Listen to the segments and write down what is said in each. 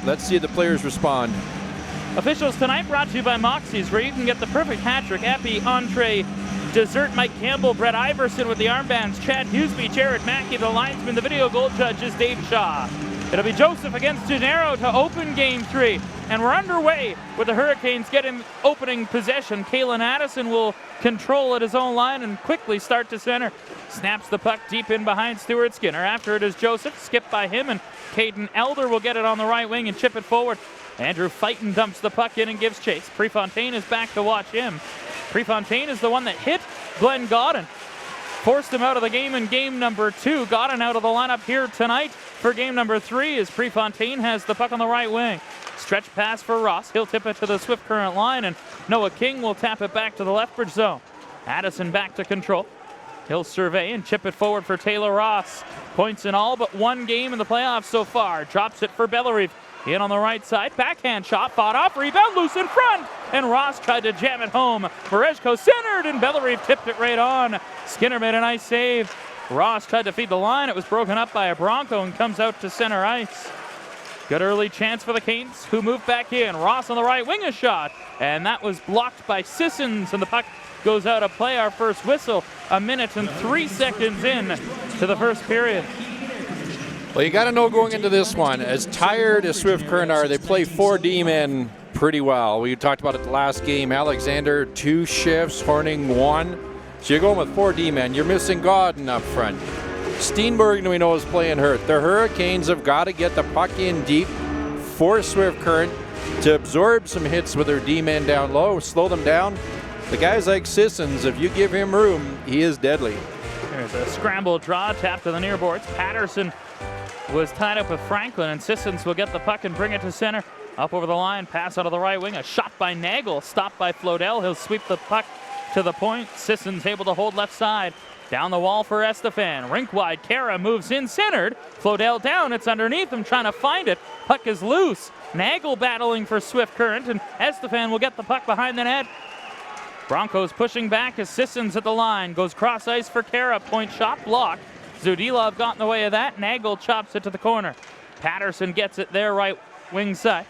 Let's see the players respond. Officials tonight brought to you by Moxie's, where you can get the perfect hat trick, epi, entree, dessert. Mike Campbell, Brett Iverson with the armbands, Chad Huseby, Jared Mackey, the linesman, the video goal judge is Dave Shaw. It'll be Joseph against Gennaro to open Game 3. And we're underway with the Hurricanes getting opening possession. Kalen Addison will control at his own line and quickly start to center. Snaps the puck deep in behind Stuart Skinner. After it is Joseph, skipped by him, and Caden Elder will get it on the right wing and chip it forward. Andrew Fighton dumps the puck in and gives chase. Prefontaine is back to watch him. Prefontaine is the one that hit Glenn Godden. Forced him out of the game in game number 2. Godden out of the lineup here tonight for game number 3 as Prefontaine has the puck on the right wing. Stretch pass for Ross. He'll tip it to the Swift Current line, and Noah King will tap it back to the Lethbridge zone. Addison back to control. He'll survey and chip it forward for Taylor Ross. Points in all but one game in the playoffs so far. Drops it for Bellerive. In on the right side, backhand shot, fought off, rebound, loose in front, and Ross tried to jam it home. Merezko centered, and Bellerive tipped it right on. Skinner made a nice save. Ross tried to feed the line. It was broken up by a Bronco and comes out to center ice. Good early chance for the Canes, who move back in. Ross on the right wing, a shot, and that was blocked by Sissons, and the puck goes out of play. Our first whistle, 1 minute and 3 seconds in to the first period. Well, you got to know going into this one, as tired as Swift Current are, they play 4 D-men pretty well. We talked about it the last game. Alexander, 2 shifts, Horning, 1. So you're going with 4 D-men. You're missing Godden up front. Steenbergen, we know, is playing hurt. The Hurricanes have got to get the puck in deep for Swift Current to absorb some hits with their D-men down low, slow them down. The guys like Sissons, if you give him room, he is deadly. There's a scramble draw, tap to the near boards. Patterson was tied up with Franklin, and Sissons will get the puck and bring it to center. Up over the line, pass out of the right wing, a shot by Nagel, stopped by Flodell. He'll sweep the puck to the point. Sissons able to hold left side. Down the wall for Estefan. Rink wide, Kara moves in, centered. Flodell down, it's underneath him, trying to find it. Puck is loose. Nagel battling for Swift Current, and Estefan will get the puck behind the net. Broncos pushing back as Sissons at the line. Goes cross ice for Kara, point shot blocked. Zudilov got in the way of that. Nagel chops it to the corner. Patterson gets it there, right wing side.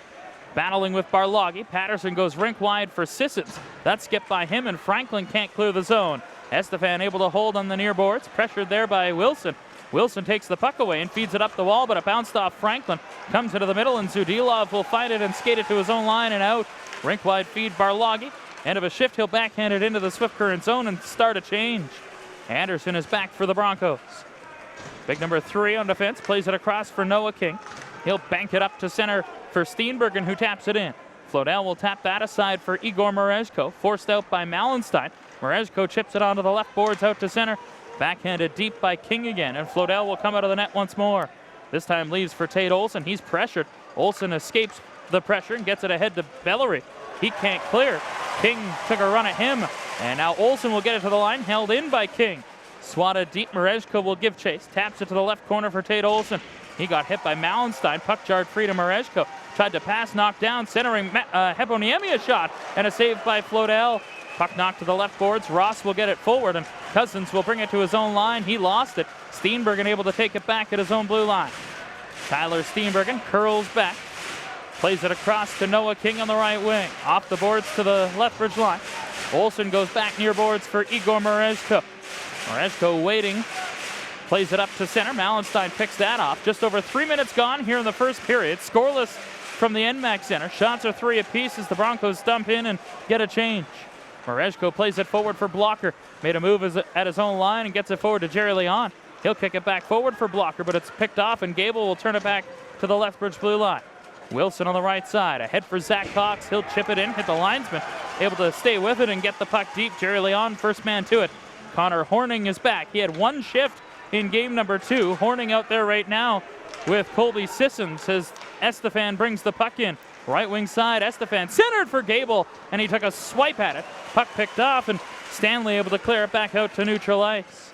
Battling with Barloggi. Patterson goes rink wide for Sissons. That's skipped by him, and Franklin can't clear the zone. Estefan able to hold on the near boards. Pressured there by Wilson. Wilson takes the puck away and feeds it up the wall, but it bounced off Franklin. Comes into the middle, and Zudilov will find it and skate it to his own line and out. Rink wide feed Barloggi. End of a shift, he'll backhand it into the Swift Current zone and start a change. Anderson is back for the Broncos. Big number 3 on defense, plays it across for Noah King. He'll bank it up to center for Steenbergen, who taps it in. Flodell will tap that aside for Igor Merezko, forced out by Malenstein. Merezko chips it onto the left boards out to center. Backhanded deep by King again, and Flodell will come out of the net once more. This time leaves for Tate Olson. He's pressured. Olson escapes the pressure and gets it ahead to Bellerive. He can't clear. King took a run at him, and now Olson will get it to the line, held in by King. Swatted deep, Merezko will give chase. Taps it to the left corner for Tate Olson. He got hit by Malenstein. Puck jarred free to Merezko. Tried to pass, knocked down, centering Heponiemi a shot, and a save by Flodell. Puck knocked to the left boards. Ross will get it forward, and Cousins will bring it to his own line. He lost it. Steenbergen able to take it back at his own blue line. Tyler Steenbergen curls back. Plays it across to Noah King on the right wing. Off the boards to the Lethbridge line. Olson goes back near boards for Igor Merezko. Merezko waiting. Plays it up to center. Malenstein picks that off. Just over 3 minutes gone here in the first period. Scoreless from the NMAX Center. Shots are 3 apiece as the Broncos dump in and get a change. Merezko plays it forward for Blocker. Made a move at his own line and gets it forward to Jerry Leon. He'll kick it back forward for Blocker, but it's picked off, and Gable will turn it back to the Lethbridge blue line. Wilson on the right side. Ahead for Zach Cox. He'll chip it in, hit the linesman. Able to stay with it and get the puck deep. Jerry Leon, first man to it. Connor Horning is back. He had 1 shift in game number 2. Horning out there right now with Colby Sissons as Estefan brings the puck in. Right wing side, Estefan centered for Gable, and he took a swipe at it. Puck picked off, and Stanley able to clear it back out to neutral ice.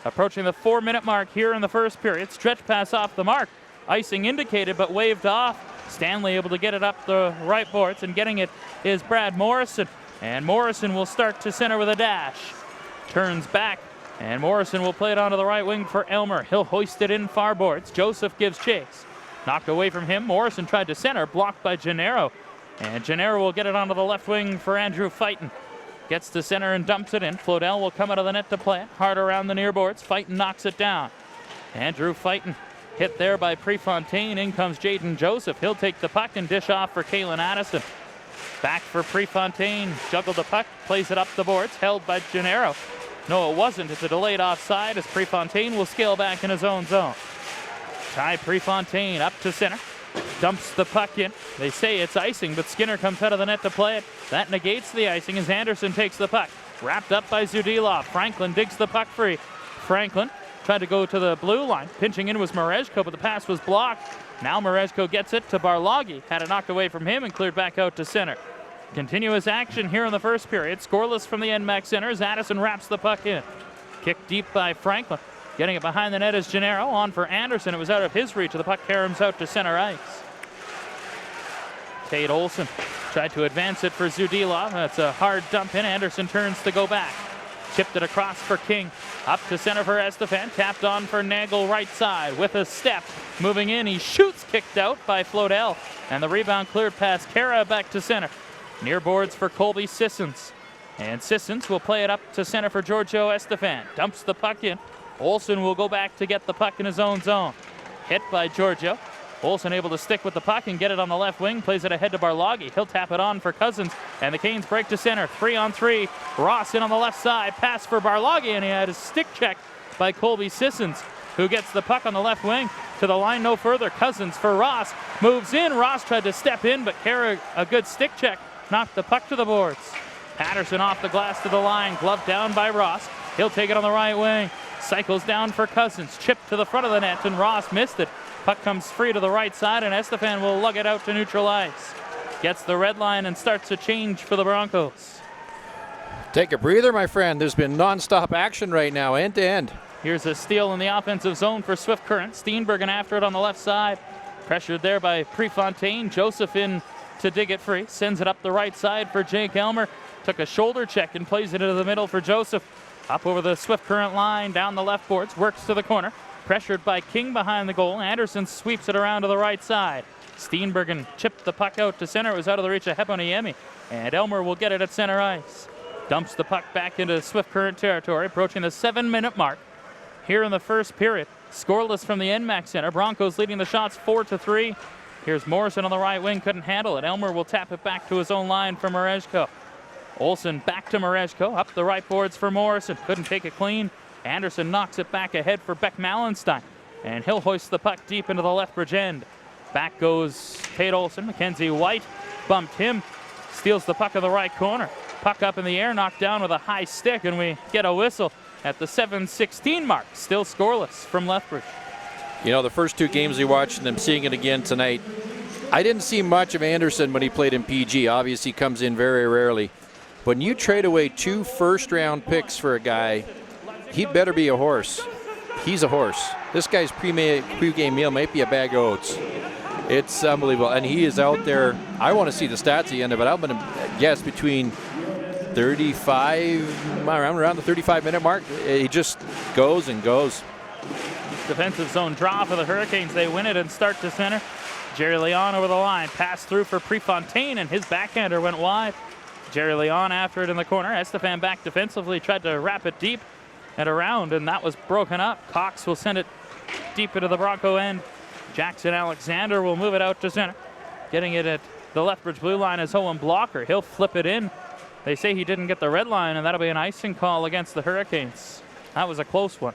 Approaching the 4-minute mark here in the first period. Stretch pass off the mark. Icing indicated, but waved off. Stanley able to get it up the right boards, and getting it is Brad Morrison. And Morrison will start to center with a dash. Turns back, and Morrison will play it onto the right wing for Elmer. He'll hoist it in far boards. Joseph gives chase. Knocked away from him. Morrison tried to center, blocked by Gennaro. And Gennaro will get it onto the left wing for Andrew Fighton. Gets to center and dumps it in. Flodell will come out of the net to play it. Hard around the near boards. Fighton knocks it down. Andrew Fighton hit there by Prefontaine. In comes Jaden Joseph. He'll take the puck and dish off for Kalen Addison. Back for Prefontaine. Juggled the puck. Plays it up the boards. Held by Gennaro. No, it wasn't. It's a delayed offside as Prefontaine will scale back in his own zone. Ty Prefontaine up to center. Dumps the puck in. They say it's icing, but Skinner comes out of the net to play it. That negates the icing as Anderson takes the puck. Wrapped up by Zudilov. Franklin digs the puck free. Franklin tried to go to the blue line. Pinching in was Marezko, but the pass was blocked. Now Marezko gets it to Barloggi. Had it knocked away from him and cleared back out to center. Continuous action here in the first period. Scoreless from the NMAX center as Addison wraps the puck in. Kicked deep by Franklin. Getting it behind the net is Gennaro. On for Anderson. It was out of his reach. The puck caroms out to center ice. Tate Olson tried to advance it for Zudilov. That's a hard dump in. Anderson turns to go back. Chipped it across for King. Up to center for Estefan. Tapped on for Nagel right side with a step. Moving in. He shoots. Kicked out by Flodell. And the rebound cleared past Kara back to center. Near boards for Colby Sissons. And Sissons will play it up to center for Giorgio Estefan. Dumps the puck in. Olsen will go back to get the puck in his own zone. Hit by Giorgio. Olsen able to stick with the puck and get it on the left wing. Plays it ahead to Barloggi. He'll tap it on for Cousins. And the Canes break to center. 3-on-3. Ross in on the left side. Pass for Barloggi. And he had a stick check by Colby Sissons, who gets the puck on the left wing. To the line no further. Cousins for Ross. Moves in. Ross tried to step in, but Kara a good stick check. Knocked the puck to the boards. Patterson off the glass to the line. Gloved down by Ross. He'll take it on the right wing. Cycles down for Cousins. Chipped to the front of the net, and Ross missed it. Puck comes free to the right side, and Estefan will lug it out to neutral ice. Gets the red line and starts a change for the Broncos. Take a breather, my friend. There's been non-stop action right now, end to end. Here's a steal in the offensive zone for Swift Current. Steenbergen after it on the left side. Pressured there by Prefontaine. Joseph in to dig it free. Sends it up the right side for Jake Elmer. Took a shoulder check and plays it into the middle for Joseph. Up over the Swift Current line, down the left boards, works to the corner. Pressured by King behind the goal. Anderson sweeps it around to the right side. Steenbergen chipped the puck out to center. It was out of the reach of Heboniemi. And Elmer will get it at center ice. Dumps the puck back into Swift Current territory, approaching the 7-minute mark. Here in the first period, scoreless from the NMAX center. Broncos leading the shots 4-3. Here's Morrison on the right wing, couldn't handle it. Elmer will tap it back to his own line for Marezko. Olsen back to Marezko, up the right boards for Morrison. Couldn't take it clean. Anderson knocks it back ahead for Beck Mallenstein. And he'll hoist the puck deep into the Lethbridge end. Back goes Tate Olson. Mackenzie White bumped him. Steals the puck in the right corner. Puck up in the air, knocked down with a high stick, and we get a whistle at the 7:16 mark. Still scoreless from Lethbridge. You know, the first two games we watched and I'm seeing it again tonight, I didn't see much of Anderson when he played in PG. Obviously, he comes in very rarely. When you trade away 2 first-round picks for a guy, he'd better be a horse. He's a horse. This guy's pre-game meal might be a bag of oats. It's unbelievable. And he is out there. I want to see the stats at the end of it. I'm going to guess between 35, around the 35-minute mark. He just goes and goes. Defensive zone draw for the Hurricanes. They win it and start to center. Jerry Leon over the line. Pass through for Prefontaine, and his backhander went wide. Jerry Leon after it in the corner. Estefan back defensively, tried to wrap it deep and around, and that was broken up. Cox will send it deep into the Bronco end. Jackson Alexander will move it out to center. Getting it at the Lethbridge blue line is Owen Blocker. He'll flip it in. They say he didn't get the red line, and that'll be an icing call against the Hurricanes. That was a close one.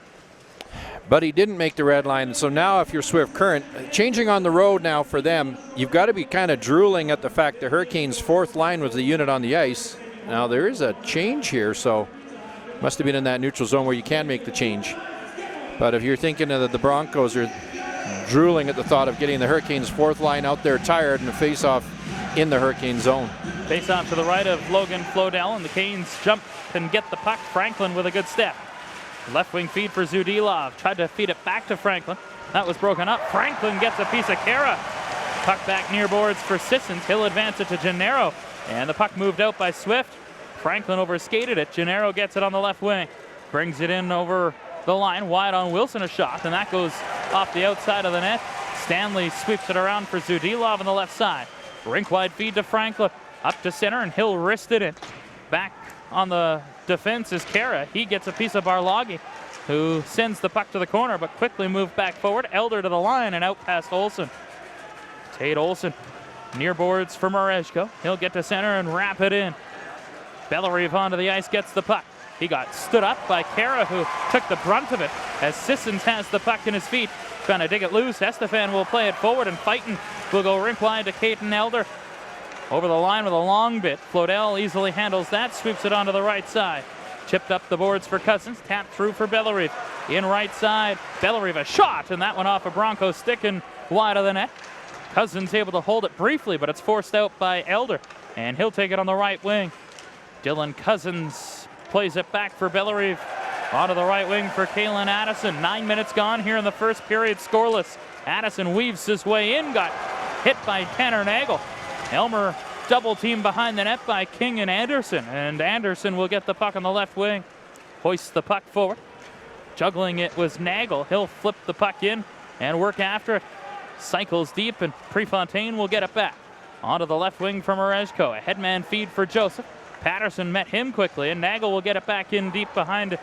But he didn't make the red line. So now if you're Swift Current, changing on the road now for them, you've got to be kind of drooling at the fact the Hurricanes' fourth line was the unit on the ice. Now there is a change here, so must have been in that neutral zone where you can make the change. But if you're thinking that the Broncos are drooling at the thought of getting the Hurricanes' fourth line out there tired and a face-off in the Hurricane zone. Face-off to the right of Logan Flodell, and the Canes jump and get the puck. Franklin with a good step. Left wing feed for Zudilov. Tried to feed it back to Franklin. That was broken up. Franklin gets a piece of Kara. Puck back near boards for Sissons. He'll advance it to Gennaro. And the puck moved out by Swift. Franklin overskated it. Gennaro gets it on the left wing. Brings it in over the line. Wide on Wilson, a shot. And that goes off the outside of the net. Stanley sweeps it around for Zudilov on the left side. Rink wide feed to Franklin. Up to center, and he'll wrist it in. Back on the defense is Kara. He gets a piece of Barlagi, who sends the puck to the corner, but quickly moved back forward. Elder to the line and out past Olsen. Tate Olsen near boards for Mareshko. He'll get to center and wrap it in. Bellerive onto the ice, gets the puck. He got stood up by Kara, who took the brunt of it as Sissons has the puck in his feet. Trying to dig it loose. Estefan will play it forward, and Fighton will go rink wide to Caden Elder. Over the line with a long bit. Flodell easily handles that, sweeps it onto the right side. Chipped up the boards for Cousins, tapped through for Bellerive. In right side, Bellerive a shot, and that one off a Bronco stick and wide of the net. Cousins able to hold it briefly, but it's forced out by Elder, and he'll take it on the right wing. Dylan Cousins plays it back for Bellerive. Onto the right wing for Kalen Addison. 9 minutes gone here in the first period, scoreless. Addison weaves his way in, got hit by Tanner Nagel. Elmer double team behind the net by King and Anderson will get the puck on the left wing. Hoists the puck forward. Juggling it was Nagel. He'll flip the puck in and work after it. Cycles deep, and Prefontaine will get it back. Onto the left wing for Mareshko. A headman feed for Joseph. Patterson met him quickly, and Nagel will get it back in deep behind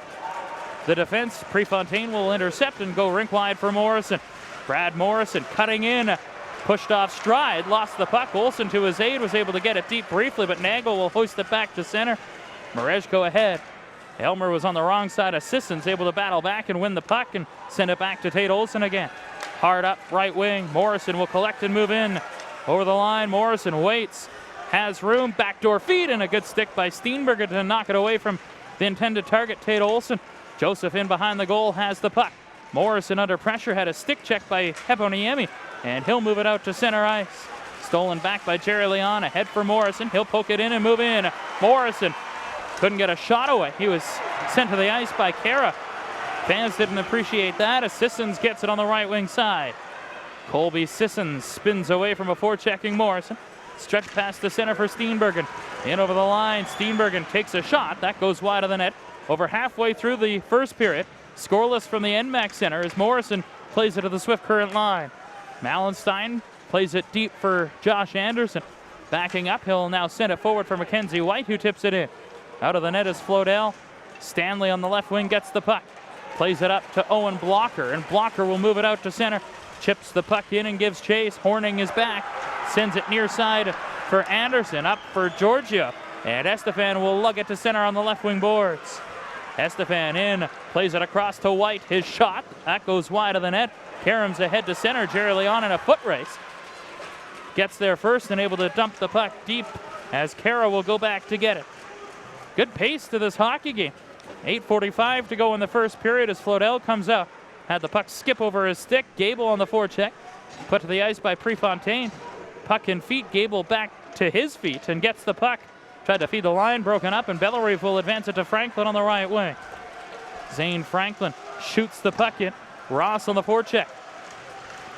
the defense. Prefontaine will intercept and go rink wide for Morrison. Brad Morrison cutting in. Pushed off stride, lost the puck. Olsen to his aid, was able to get it deep briefly, but Nagel will hoist it back to center. Mareshko ahead. Elmer was on the wrong side of Sissons, able to battle back and win the puck and send it back to Tate Olsen again. Hard up right wing. Morrison will collect and move in. Over the line, Morrison waits. Has room, backdoor feed, and a good stick by Steenberger to knock it away from the intended target, Tate Olsen. Joseph in behind the goal has the puck. Morrison under pressure, had a stick check by Heponiemi, and he'll move it out to center ice. Stolen back by Jerry Leon, ahead for Morrison. He'll poke it in and move in. Morrison couldn't get a shot away. He was sent to the ice by Kara. Fans didn't appreciate that as Sissons gets it on the right wing side. Colby Sissons spins away from a forechecking Morrison. Stretch pass to center for Steenbergen. In over the line, Steenbergen takes a shot. That goes wide of the net. Over halfway through the first period. Scoreless from the NMAX Center as Morrison plays it to the Swift Current line. Mallenstein plays it deep for Josh Anderson. Backing up, he'll now send it forward for Mackenzie White, who tips it in. Out of the net is Flodell. Stanley on the left wing gets the puck. Plays it up to Owen Blocker, and Blocker will move it out to center. Chips the puck in and gives chase. Horning is back. Sends it near side for Anderson. Up for Giorgio. And Estefan will lug it to center on the left wing boards. Estefan in, plays it across to White. His shot, that goes wide of the net. Karam's ahead to center. Jerry Leon in a foot race. Gets there first and able to dump the puck deep as Kara will go back to get it. Good pace to this hockey game. 8:45 to go in the first period as Flodell comes out. Had the puck skip over his stick. Gable on the forecheck. Put to the ice by Prefontaine. Puck and feet. Gable back to his feet and gets the puck. Tried to feed the line, broken up, and Bellerive will advance it to Franklin on the right wing. Zane Franklin shoots the puck in. Ross on the forecheck.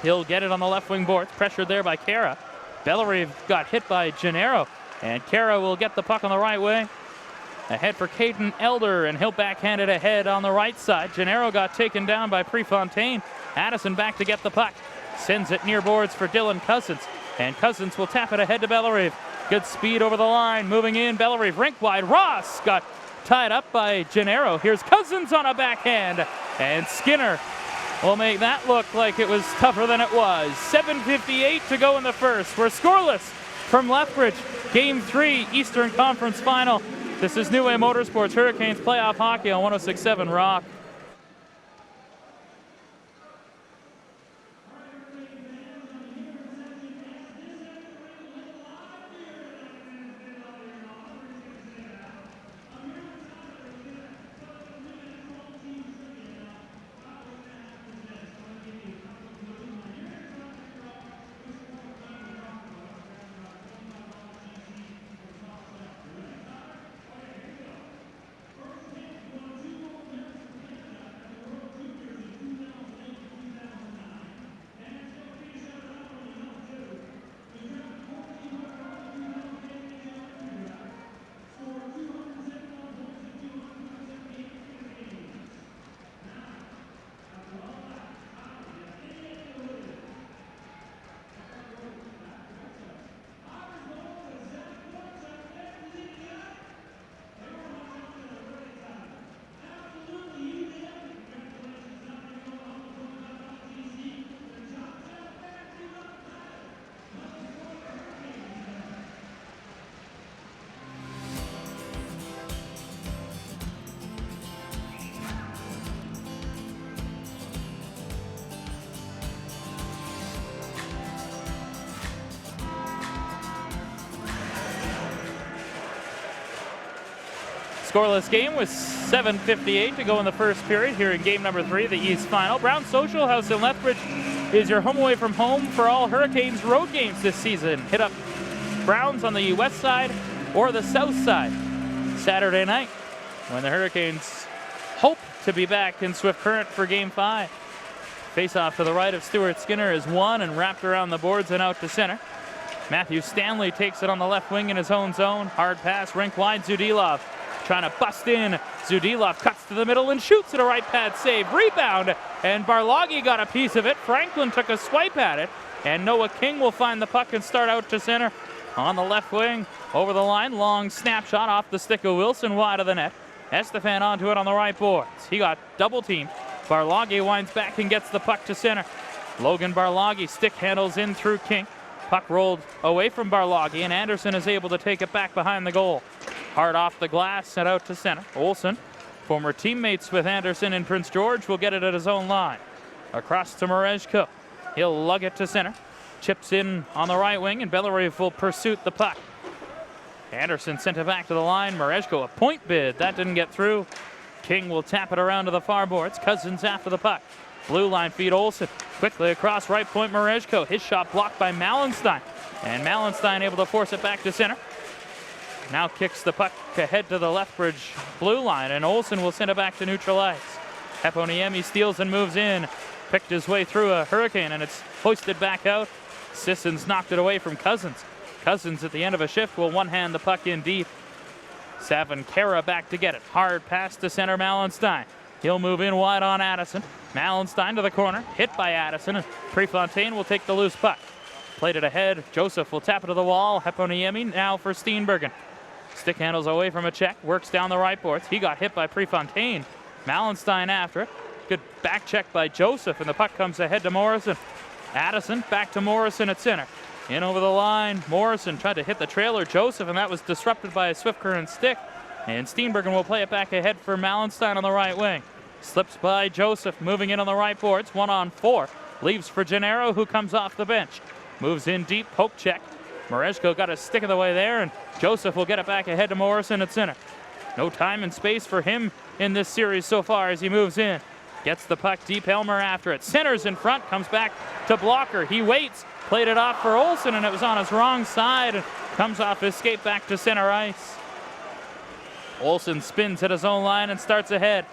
He'll get it on the left wing boards. Pressured there by Kara. Bellerive got hit by Gennaro, and Kara will get the puck on the right wing. Ahead for Caden Elder, and he'll backhand it ahead on the right side. Gennaro got taken down by Prefontaine. Addison back to get the puck. Sends it near boards for Dylan Cousins, and Cousins will tap it ahead to Bellerive. Good speed over the line, moving in. Bellerive rink wide. Ross got tied up by Gennaro. Here's Cousins on a backhand, and Skinner will make that look like it was tougher than it was. 7:58 to go in the first. We're scoreless from Lethbridge. Game 3, Eastern Conference Final. This is New Way Motorsports Hurricanes playoff hockey on 106.7 Rock. Scoreless game with 7:58 to go in the first period here in game number 3 of the East Final. Brown Social House in Lethbridge is your home away from home for all Hurricanes road games this season. Hit up Browns on the west side or the south side Saturday night when the Hurricanes hope to be back in Swift Current for game 5. Face-off to the right of Stuart Skinner is won and wrapped around the boards and out to center. Matthew Stanley takes it on the left wing in his own zone. Hard pass, rink wide, Zudilov trying to bust in. Zudilov cuts to the middle and shoots at a right pad save. Rebound, and Barloghi got a piece of it. Franklin took a swipe at it, and Noah King will find the puck and start out to center on the left wing. Over the line, long snapshot off the stick of Wilson, wide of the net. Estefan onto it on the right boards. He got double teamed. Barloghi winds back and gets the puck to center. Logan Barloghi stick handles in through King. Puck rolled away from Barloghi, and Anderson is able to take it back behind the goal. Hard off the glass, sent out to center. Olsen, former teammates with Anderson in Prince George, will get it at his own line. Across to Marejko. He'll lug it to center. Chips in on the right wing, and Bellerive will pursue the puck. Anderson sent it back to the line. Marejko, a point bid. That didn't get through. King will tap it around to the far boards. Cousins after the puck. Blue line feed Olsen. Quickly across right point Marejko. His shot blocked by Mallenstein. And Mallenstein able to force it back to center. Now kicks the puck ahead to the Lethbridge blue line, and Olsen will send it back to neutral ice. Heponiemi steals and moves in. Picked his way through a Hurricane, and it's hoisted back out. Sissons knocked it away from Cousins. Cousins at the end of a shift will one-hand the puck in deep. Savinkara back to get it. Hard pass to center Mallenstein. He'll move in wide on Addison. Mallenstein to the corner, hit by Addison, and Prefontaine will take the loose puck. Played it ahead. Joseph will tap it to the wall. Heponiemi now for Steenbergen. Stick handles away from a check, works down the right boards. He got hit by Prefontaine. Mallenstein after it. Good back check by Joseph, and the puck comes ahead to Morrison. Addison back to Morrison at center. In over the line, Morrison tried to hit the trailer Joseph, and that was disrupted by a Swift Current stick. And Steenbergen will play it back ahead for Mallenstein on the right wing. Slips by Joseph, moving in on the right boards, 1-on-4. Leaves for Gennaro, who comes off the bench. Moves in deep, poke check. Marejko got a stick of the way there, and Joseph will get it back ahead to Morrison at center. No time and space for him in this series so far as he moves in. Gets the puck deep, Elmer after it. Centers in front, comes back to Blocker. He waits, played it off for Olsen, and it was on his wrong side, and comes off his skate back to center ice. Olsen spins at his own line and starts ahead.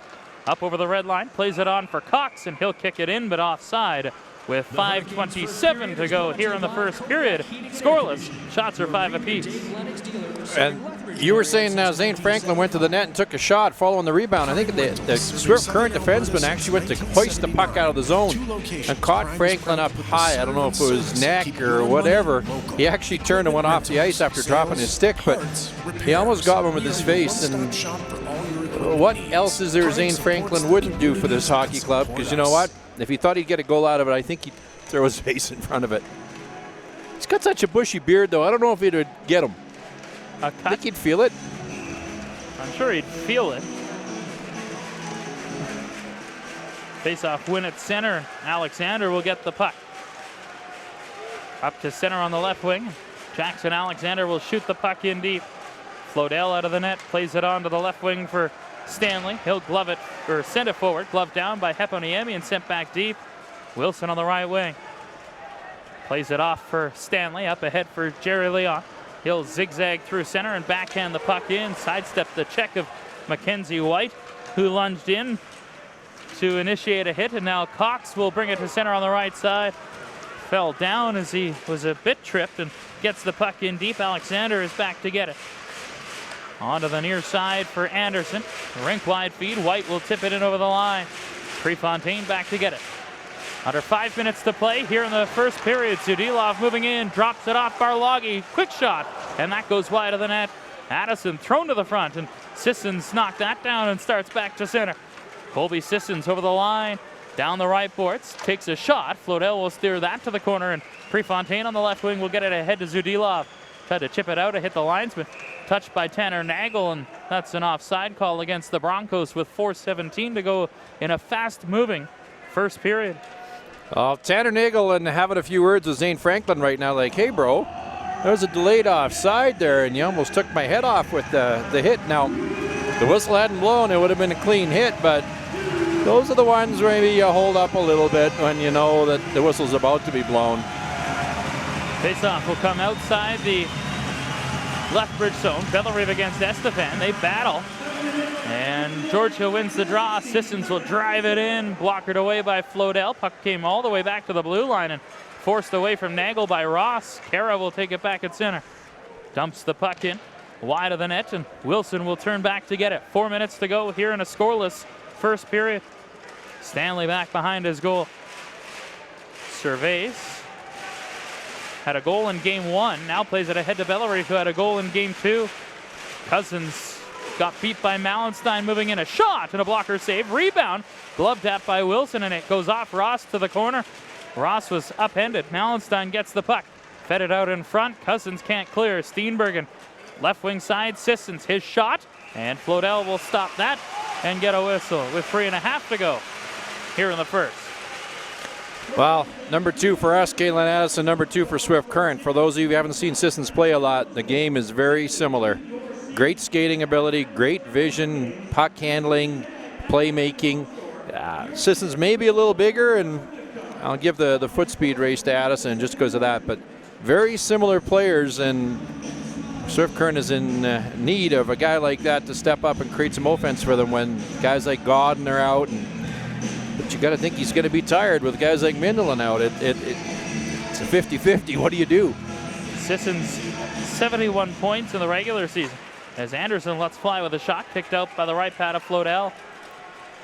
Up over the red line, plays it on for Cox, and he'll kick it in, but offside. With 5:27 to go here in the first period. Scoreless. Shots are 5 apiece. And you were saying Zane Franklin went to the net and took a shot following the rebound. I think the Swift Current defenseman actually went to hoist the puck out of the zone and caught Franklin up high. I don't know if it was neck or whatever. He actually turned and went off the ice after dropping his stick, but he almost got him with his face. And what else is there Zane Franklin wouldn't do for this hockey club? Because you know what? If he thought he'd get a goal out of it, I think he'd throw his face in front of it. He's got such a bushy beard, though. I don't know if he'd get him. I think he'd feel it. I'm sure he'd feel it. Face-off win at center. Alexander will get the puck. Up to center on the left wing. Jackson Alexander will shoot the puck in deep. Flodell out of the net, plays it on to the left wing for Stanley. He'll glove it, or send it forward. Gloved down by Heponiemi and sent back deep. Wilson on the right wing. Plays it off for Stanley, up ahead for Jerry Leon. He'll zigzag through center and backhand the puck in. Sidestep the check of Mackenzie White, who lunged in to initiate a hit. And now Cox will bring it to center on the right side. Fell down as he was a bit tripped and gets the puck in deep. Alexander is back to get it. Onto the near side for Anderson. Rink wide feed. White will tip it in over the line. Prefontaine back to get it. Under 5 minutes to play here in the first period. Zudilov moving in, drops it off Barloghi. Quick shot, and that goes wide of the net. Addison thrown to the front, and Sissons knocked that down and starts back to center. Colby Sissons over the line, down the right boards, takes a shot. Flodell will steer that to the corner, and Prefontaine on the left wing will get it ahead to Zudilov. Tried to chip it out, it hit the linesman. Touched by Tanner Nagel, and that's an offside call against the Broncos with 4:17 to go in a fast-moving first period. Tanner Nagel and having a few words with Zane Franklin right now, like, hey, bro, there was a delayed offside there, and you almost took my head off with the hit. Now, the whistle hadn't blown, it would have been a clean hit, but those are the ones where maybe you hold up a little bit when you know that the whistle's about to be blown. Face-off will come outside the Lethbridge zone. Bellerive against Estefan. They battle. And Georgia wins the draw. Sissons will drive it in. Blockered away by Flodell. Puck came all the way back to the blue line and forced away from Nagel by Ross. Kara will take it back at center. Dumps the puck in wide of the net, and Wilson will turn back to get it. 4 minutes to go here in a scoreless first period. Stanley back behind his goal. Surveys. Had a goal in game 1. Now plays it ahead to Bellerive, who had a goal in game 2. Cousins got beat by Mallenstein, moving in a shot and a blocker save. Rebound. Glove tap by Wilson, and it goes off Ross to the corner. Ross was upended. Mallenstein gets the puck. Fed it out in front. Cousins can't clear. Steenbergen, left wing side. Sissons, his shot. And Flodell will stop that and get a whistle with 3.5 to go here in the first. Well, number 2 for us, Caitlin Addison, number 2 for Swift Current. For those of you who haven't seen Sissons play a lot, the game is very similar. Great skating ability, great vision, puck handling, playmaking. Sissons may be a little bigger, and I'll give the foot speed race to Addison just because of that, but very similar players, and Swift Current is in need of a guy like that to step up and create some offense for them when guys like Godden are out. But you got to think he's going to be tired with guys like Mindelen out. It's a 50-50. What do you do? Sissons 71 points in the regular season as Anderson lets fly with a shot kicked out by the right pad of Flodell.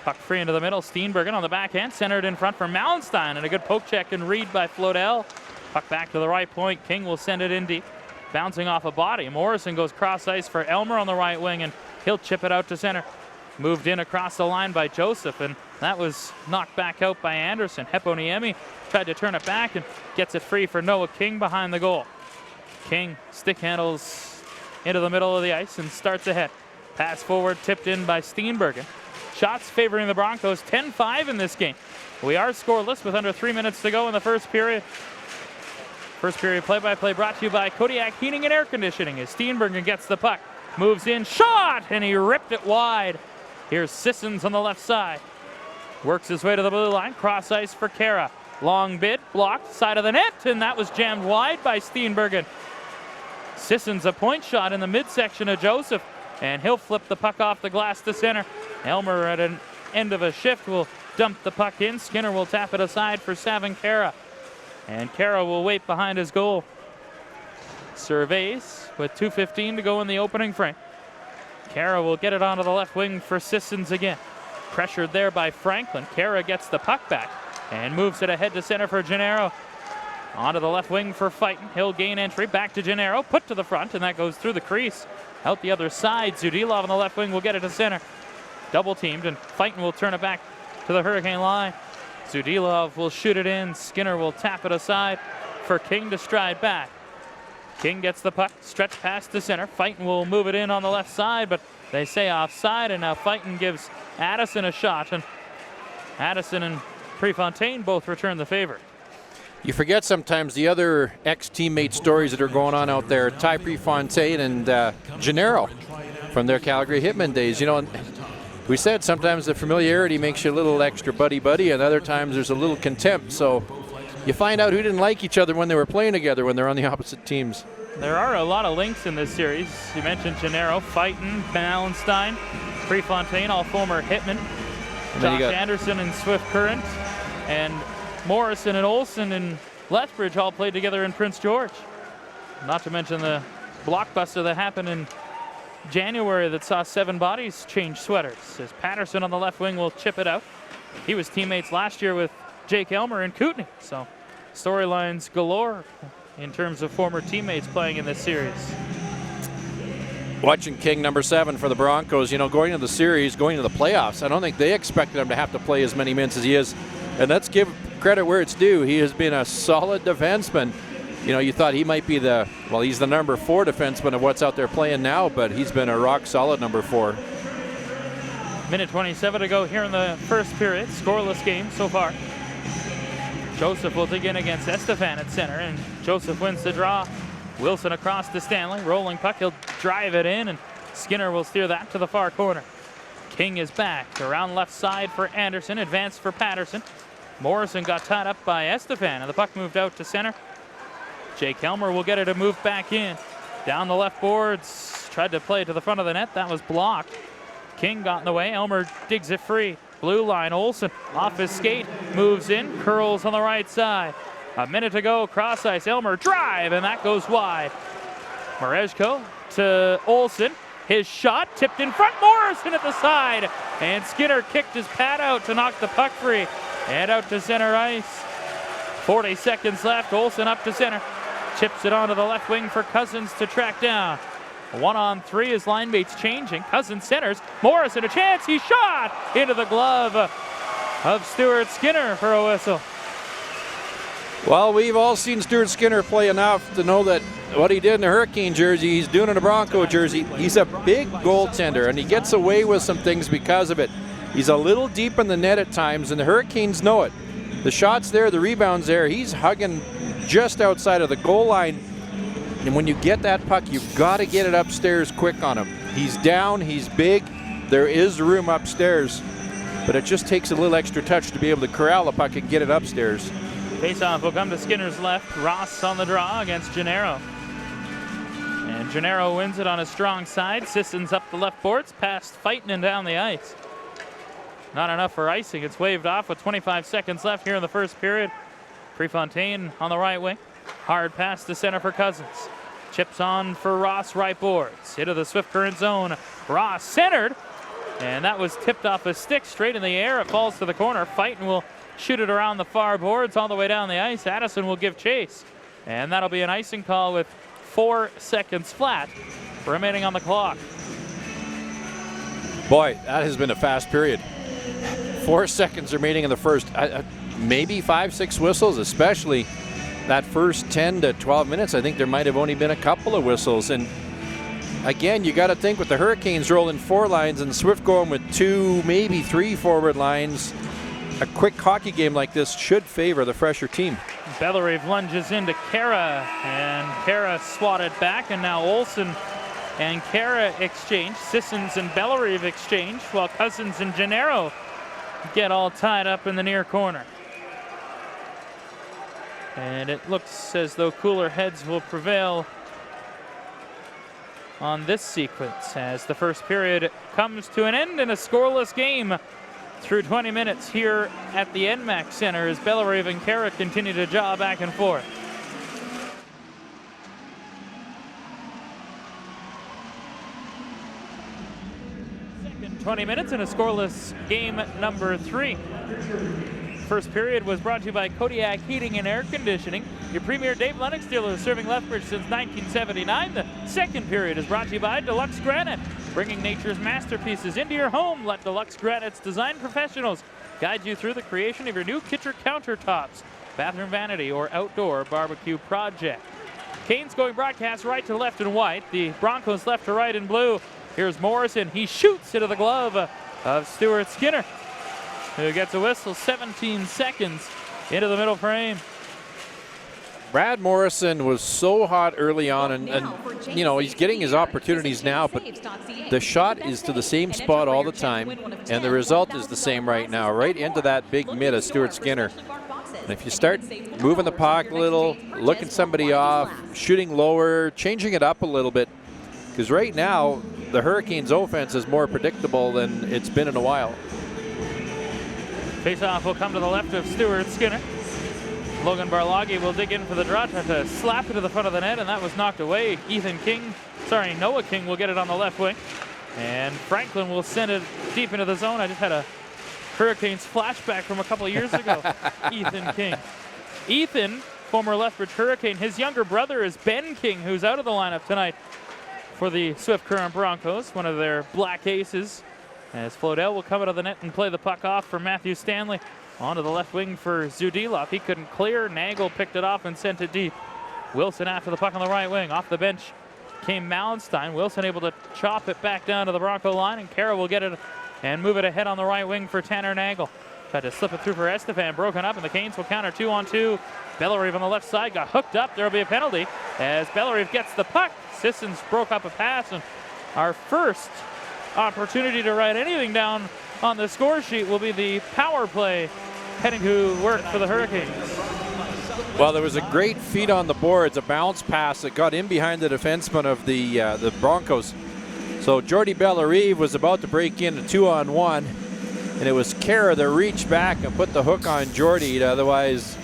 Puck free into the middle. Steenbergen on the backhand, centered in front for Mallenstein, and a good poke check and read by Flodell. Puck back to the right point. King will send it in deep, bouncing off a body. Morrison goes cross ice for Elmer on the right wing, and he'll chip it out to center. Moved in across the line by Joseph, and that was knocked back out by Anderson. Heponiemi tried to turn it back and gets it free for Noah King behind the goal. King stick handles into the middle of the ice and starts ahead. Pass forward, tipped in by Steenbergen. Shots favoring the Broncos, 10-5 in this game. We are scoreless with under 3 minutes to go in the first period. First period play-by-play brought to you by Kodiak Heating and Air Conditioning as Steenbergen gets the puck. Moves in, shot, and he ripped it wide. Here's Sissons on the left side. Works his way to the blue line, cross ice for Kara. Long bid, blocked, side of the net, and that was jammed wide by Steenbergen. Sissons a point shot in the midsection of Joseph, and he'll flip the puck off the glass to center. Elmer at an end of a shift will dump the puck in. Skinner will tap it aside for Savin Kara. And Kara will wait behind his goal. Surveys with 2:15 to go in the opening frame. Kara will get it onto the left wing for Sissons again. Pressured there by Franklin. Kara gets the puck back and moves it ahead to center for Gennaro. Onto the left wing for Fighton. He'll gain entry. Back to Gennaro. Put to the front, and that goes through the crease. Out the other side. Zudilov on the left wing will get it to center. Double teamed, and Fighton will turn it back to the Hurricane line. Zudilov will shoot it in. Skinner will tap it aside for King to stride back. King gets the puck, stretch pass to center. Fighton will move it in on the left side, but they say offside, and now Fighton gives Addison a shot, and Addison and Prefontaine both return the favor. You forget sometimes the other ex-teammate stories that are going on out there. Ty Prefontaine and Gennaro from their Calgary Hitmen days. You know, we said sometimes the familiarity makes you a little extra buddy-buddy, and other times there's a little contempt. So you find out who didn't like each other when they were playing together when they're on the opposite teams. There are a lot of links in this series. You mentioned Gennaro, Fighton, Mallenstein, Prefontaine, all former Hitmen. Josh Anderson and Swift Current, and Morrison and Olsen and Lethbridge all played together in Prince George. Not to mention the blockbuster that happened in January that saw 7 bodies change sweaters. As Patterson on the left wing will chip it out. He was teammates last year with Jake Elmer and Kootenay. So storylines galore in terms of former teammates playing in this series. Watching King, number 7 for the Broncos, you know, going into the series, going into the playoffs, I don't think they expected him to have to play as many minutes as he is. And let's give credit where it's due. He has been a solid defenseman. You know, you thought he might be he's the number 4 defenseman of what's out there playing now, but he's been a rock solid number 4. Minute 27 to go here in the first period. Scoreless game so far. Joseph will dig in against Estefan at center, and Joseph wins the draw. Wilson across to Stanley. Rolling puck. He'll drive it in, and Skinner will steer that to the far corner. King is back. Around left side for Anderson. Advanced for Patterson. Morrison got tied up by Estefan, and the puck moved out to center. Jake Elmer will get it to move back in. Down the left boards. Tried to play to the front of the net. That was blocked. King got in the way. Elmer digs it free. Blue line. Olsen off his skate. Moves in. Curls on the right side. A minute to go. Cross ice. Elmer drive, and that goes wide. Marejko to Olsen. His shot tipped in front. Morrison at the side. And Skinner kicked his pad out to knock the puck free. And out to center ice. 40 seconds left. Olsen up to center. Chips it onto the left wing for Cousins to track down. 1-on-3 as line mates changing. Cousins centers. Morrison a chance. He shot into the glove of Stuart Skinner for a whistle. Well, we've all seen Stuart Skinner play enough to know that what he did in the Hurricane jersey, he's doing in a Bronco jersey. He's a big goaltender, and he gets away with some things because of it. He's a little deep in the net at times, and the Hurricanes know it. The shots there, the rebounds there, he's hugging just outside of the goal line. And when you get that puck, you've got to get it upstairs quick on him. He's down, he's big, there is room upstairs, but it just takes a little extra touch to be able to corral the puck and get it upstairs. Faceoff will come to Skinner's left. Ross on the draw against Gennaro. And Gennaro wins it on his strong side. Sissons up the left boards, past Fighton and down the ice. Not enough for icing. It's waved off with 25 seconds left here in the first period. Prefontaine on the right wing. Hard pass to center for Cousins. Chips on for Ross, right boards. Into the Swift Current zone. Ross centered. And that was tipped off a stick straight in the air. It falls to the corner. Fighton will shoot it around the far boards all the way down the ice. Addison will give chase. And that'll be an icing call with 4 seconds flat remaining on the clock. Boy, that has been a fast period. 4 seconds remaining in the first. Maybe 5-6 whistles, especially that first 10 to 12 minutes. I think there might have only been a couple of whistles. And again, you got to think with the Hurricanes rolling 4 lines and Swift going with 2, maybe 3 forward lines, a quick hockey game like this should favor the fresher team. Bellerive lunges into Kara, and Kara swatted back, and now Olsen and Kara exchange. Sissons and Bellerive exchange, while Cousins and Gennaro get all tied up in the near corner. And it looks as though cooler heads will prevail on this sequence as the first period comes to an end in a scoreless game through 20 minutes here at the NMAX Center as Bellerive and Kara continue to jaw back and forth. 20 minutes in a scoreless game number 3. First period was brought to you by Kodiak Heating and Air Conditioning, your premier Dave Lennox dealer serving Lethbridge since 1979. The second period is brought to you by Deluxe Granite, bringing nature's masterpieces into your home. Let Deluxe Granite's design professionals guide you through the creation of your new kitchen countertops, bathroom vanity, or outdoor barbecue project. Canes going broadcast right to left in white, the Broncos left to right in blue. Here's Morrison. He shoots into the glove of Stuart Skinner, who gets a whistle 17 seconds into the middle frame. Brad Morrison was so hot early on, and you know, he's getting his opportunities now, but the shot is to the same spot all the time, and the result is the same right now, right into that big mid of Stuart Skinner. And if you start moving the puck a little, looking somebody off, shooting lower, changing it up a little bit, because right now the Hurricanes' offense is more predictable than it's been in a while. Faceoff will come to the left of Stuart Skinner. Logan Barloghi will dig in for the draw, try to slap it to the front of the net, and that was knocked away. Noah King will get it on the left wing. And Franklin will send it deep into the zone. I just had a Hurricanes flashback from a couple of years ago. Ethan King. Ethan, former Lethbridge Hurricane, his younger brother is Ben King, who's out of the lineup tonight for the Swift Current Broncos, one of their black aces. As Flodell will come out of the net and play the puck off for Matthew Stanley. Onto the left wing for Zudilov. He couldn't clear. Nagel picked it off and sent it deep. Wilson after the puck on the right wing. Off the bench came Mallenstein. Wilson able to chop it back down to the Bronco line, and Kara will get it and move it ahead on the right wing for Tanner Nagel. Tried to slip it through for Estefan. Broken up, and the Canes will counter 2-on-2. Bellerive on the left side got hooked up. There will be a penalty as Bellerive gets the puck. Sissons broke up a pass, and our first opportunity to write anything down on the score sheet will be the power play heading to work for the Hurricanes. Well, there was a great feed on the boards, a bounce pass that got in behind the defenseman of the Broncos. So Jordy Bellerive was about to break in a 2-on-1, and it was Kara that reached back and put the hook on Jordy. Otherwise,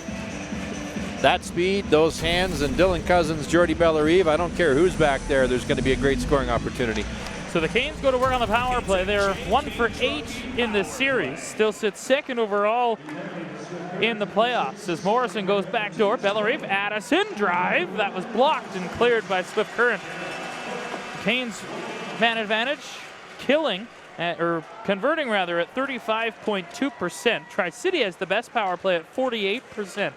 that speed, those hands, and Dylan Cousins, Jordy Bellerive, I don't care who's back there, there's going to be a great scoring opportunity. So the Canes go to work on the power play. They're 1 for 8 in this series. Still sits second overall in the playoffs as Morrison goes backdoor. Bellerive, Addison, drive. That was blocked and cleared by Swift Current. Canes man advantage, converting rather at 35.2%. Tri-City has the best power play at 48%.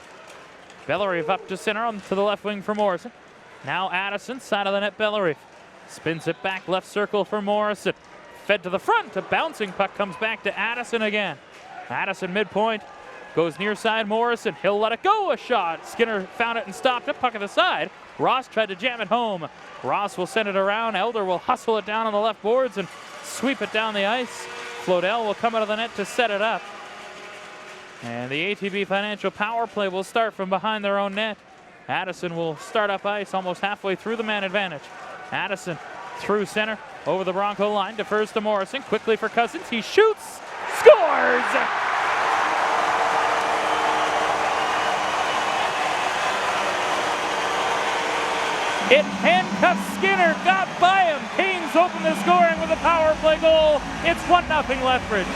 Bellerive up to center on to the left wing for Morrison. Now Addison, side of the net, Bellerive. Spins it back, left circle for Morrison. Fed to the front, a bouncing puck comes back to Addison again. Addison midpoint, goes near side Morrison. He'll let it go, a shot. Skinner found it and stopped it, puck at the side. Ross tried to jam it home. Ross will send it around. Elder will hustle it down on the left boards and sweep it down the ice. Flodell will come out of the net to set it up. And the ATB Financial power play will start from behind their own net. Addison will start up ice almost halfway through the man advantage. Addison through center, over the Bronco line, defers to Morrison, quickly for Cousins, he shoots, scores! It handcuffs Skinner, got by him. Canes open the scoring with a power play goal. It's 1-0 Lethbridge.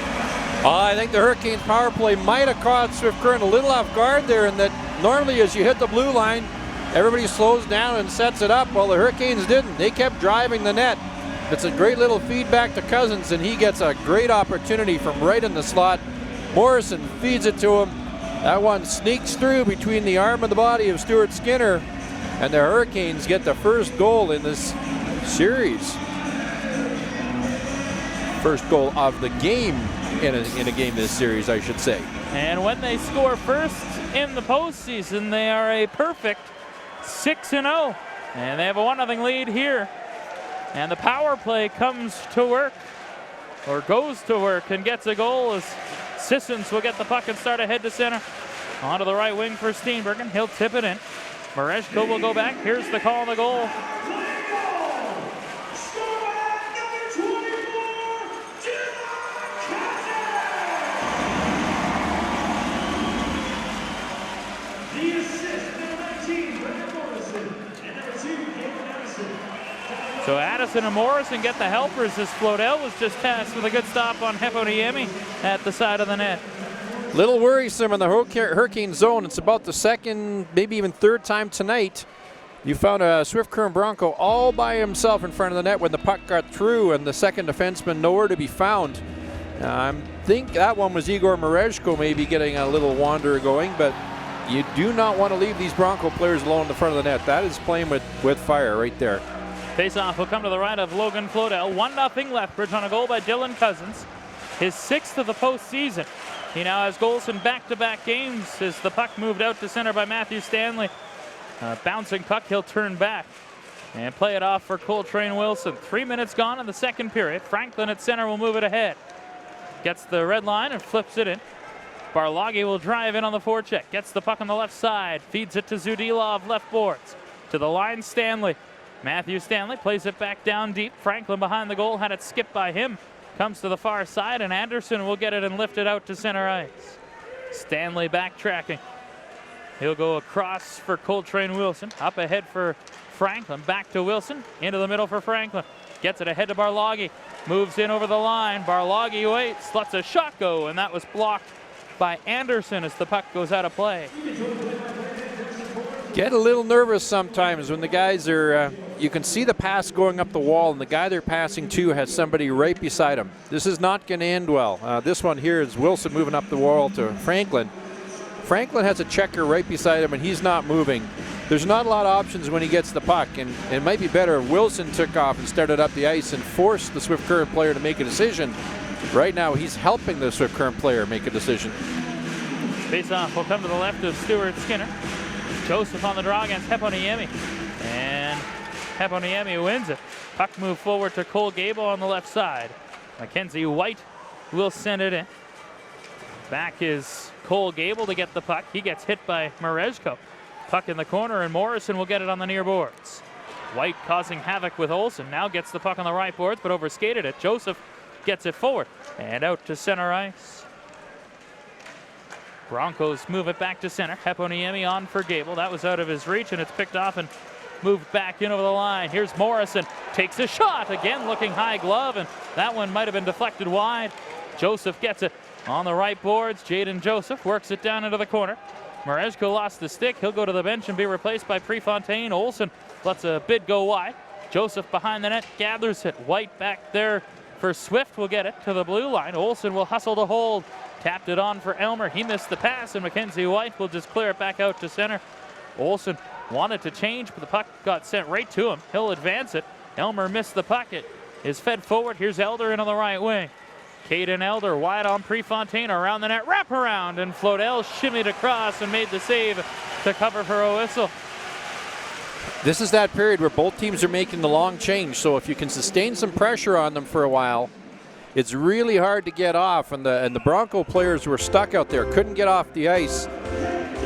I think the Hurricanes power play might have caught Swift Current a little off guard there, in that normally as you hit the blue line, everybody slows down and sets it up. Well, the Hurricanes didn't. They kept driving the net. It's a great little feedback to Cousins, and he gets a great opportunity from right in the slot. Morrison feeds it to him. That one sneaks through between the arm and the body of Stuart Skinner, and the Hurricanes get the first goal in this series. First goal of the game in a game this series, I should say. And when they score first in the postseason, they are a perfect 6-0, and they have a 1-0 lead here. And the power play comes to work, or goes to work, and gets a goal as Sissons will get the puck and start ahead to center. Onto the right wing for Steenbergen. He'll tip it in. Mareshko will go back. Here's the call on the goal. So Addison and Morrison get the helpers as Flodell was just tasked with a good stop on Heponiemi at the side of the net. Little worrisome in the Hurricane zone. It's about the second, maybe even third time tonight. You found a Swift Current Bronco all by himself in front of the net when the puck got through, and the second defenseman nowhere to be found. I think that one was Igor Mareshko maybe getting a little wander going, but you do not want to leave these Bronco players alone in the front of the net. That is playing with fire right there. Face-off will come to the right of Logan Flodell. 1-0 Lethbridge on a goal by Dylan Cousins. His 6th of the postseason. He now has goals in back-to-back games as the puck moved out to center by Matthew Stanley. Bouncing puck, he'll turn back and play it off for Coltrane Wilson. 3 minutes gone in the second period. Franklin at center will move it ahead. Gets the red line and flips it in. Barloggy will drive in on the forecheck. Gets the puck on the left side. Feeds it to Zudilov, left boards. To the line, Stanley. Matthew Stanley plays it back down deep. Franklin behind the goal, had it skipped by him. Comes to the far side, and Anderson will get it and lift it out to center ice. Stanley backtracking. He'll go across for Coltrane Wilson. Up ahead for Franklin. Back to Wilson. Into the middle for Franklin. Gets it ahead to Barloggy. Moves in over the line. Barloggy waits. Lets a shot go, and that was blocked by Anderson as the puck goes out of play. Get a little nervous sometimes when the guys are, you can see the pass going up the wall, and the guy they're passing to has somebody right beside him. This is not going to end well. This one here is Wilson moving up the wall to Franklin. Franklin has a checker right beside him, and he's not moving. There's not a lot of options when he gets the puck, and it might be better if Wilson took off and started up the ice and forced the Swift Current player to make a decision. Right now, he's helping the Swift Current player make a decision. Face-off will come to the left of Stuart Skinner. Joseph on the draw against Heponiemi. And Heponiemi wins it. Puck move forward to Cole Gable on the left side. Mackenzie White will send it in. Back is Cole Gable to get the puck. He gets hit by Marejko. Puck in the corner, and Morrison will get it on the near boards. White causing havoc with Olsen. Now gets the puck on the right boards, but overskated it. Joseph gets it forward and out to center ice. Broncos move it back to center. Heponiemi on for Gable. That was out of his reach, and it's picked off and moved back in over the line. Here's Morrison. Takes a shot. Again, looking high glove, and that one might have been deflected wide. Joseph gets it on the right boards. Jaden Joseph works it down into the corner. Marejko lost the stick. He'll go to the bench and be replaced by Prefontaine. Olsen lets a bid go wide. Joseph behind the net gathers it. White back there for Swift will get it to the blue line. Olsen will hustle to hold. Tapped it on for Elmer. He missed the pass, and Mackenzie White will just clear it back out to center. Olsen wanted to change, but the puck got sent right to him. He'll advance it. Elmer missed the puck. It is fed forward. Here's Elder in on the right wing. Caden Elder wide on Prefontaine around the net. Wrap around, and Flodell shimmied across and made the save to cover for a whistle. This is that period where both teams are making the long change, so if you can sustain some pressure on them for a while, it's really hard to get off, and the Bronco players were stuck out there, couldn't get off the ice.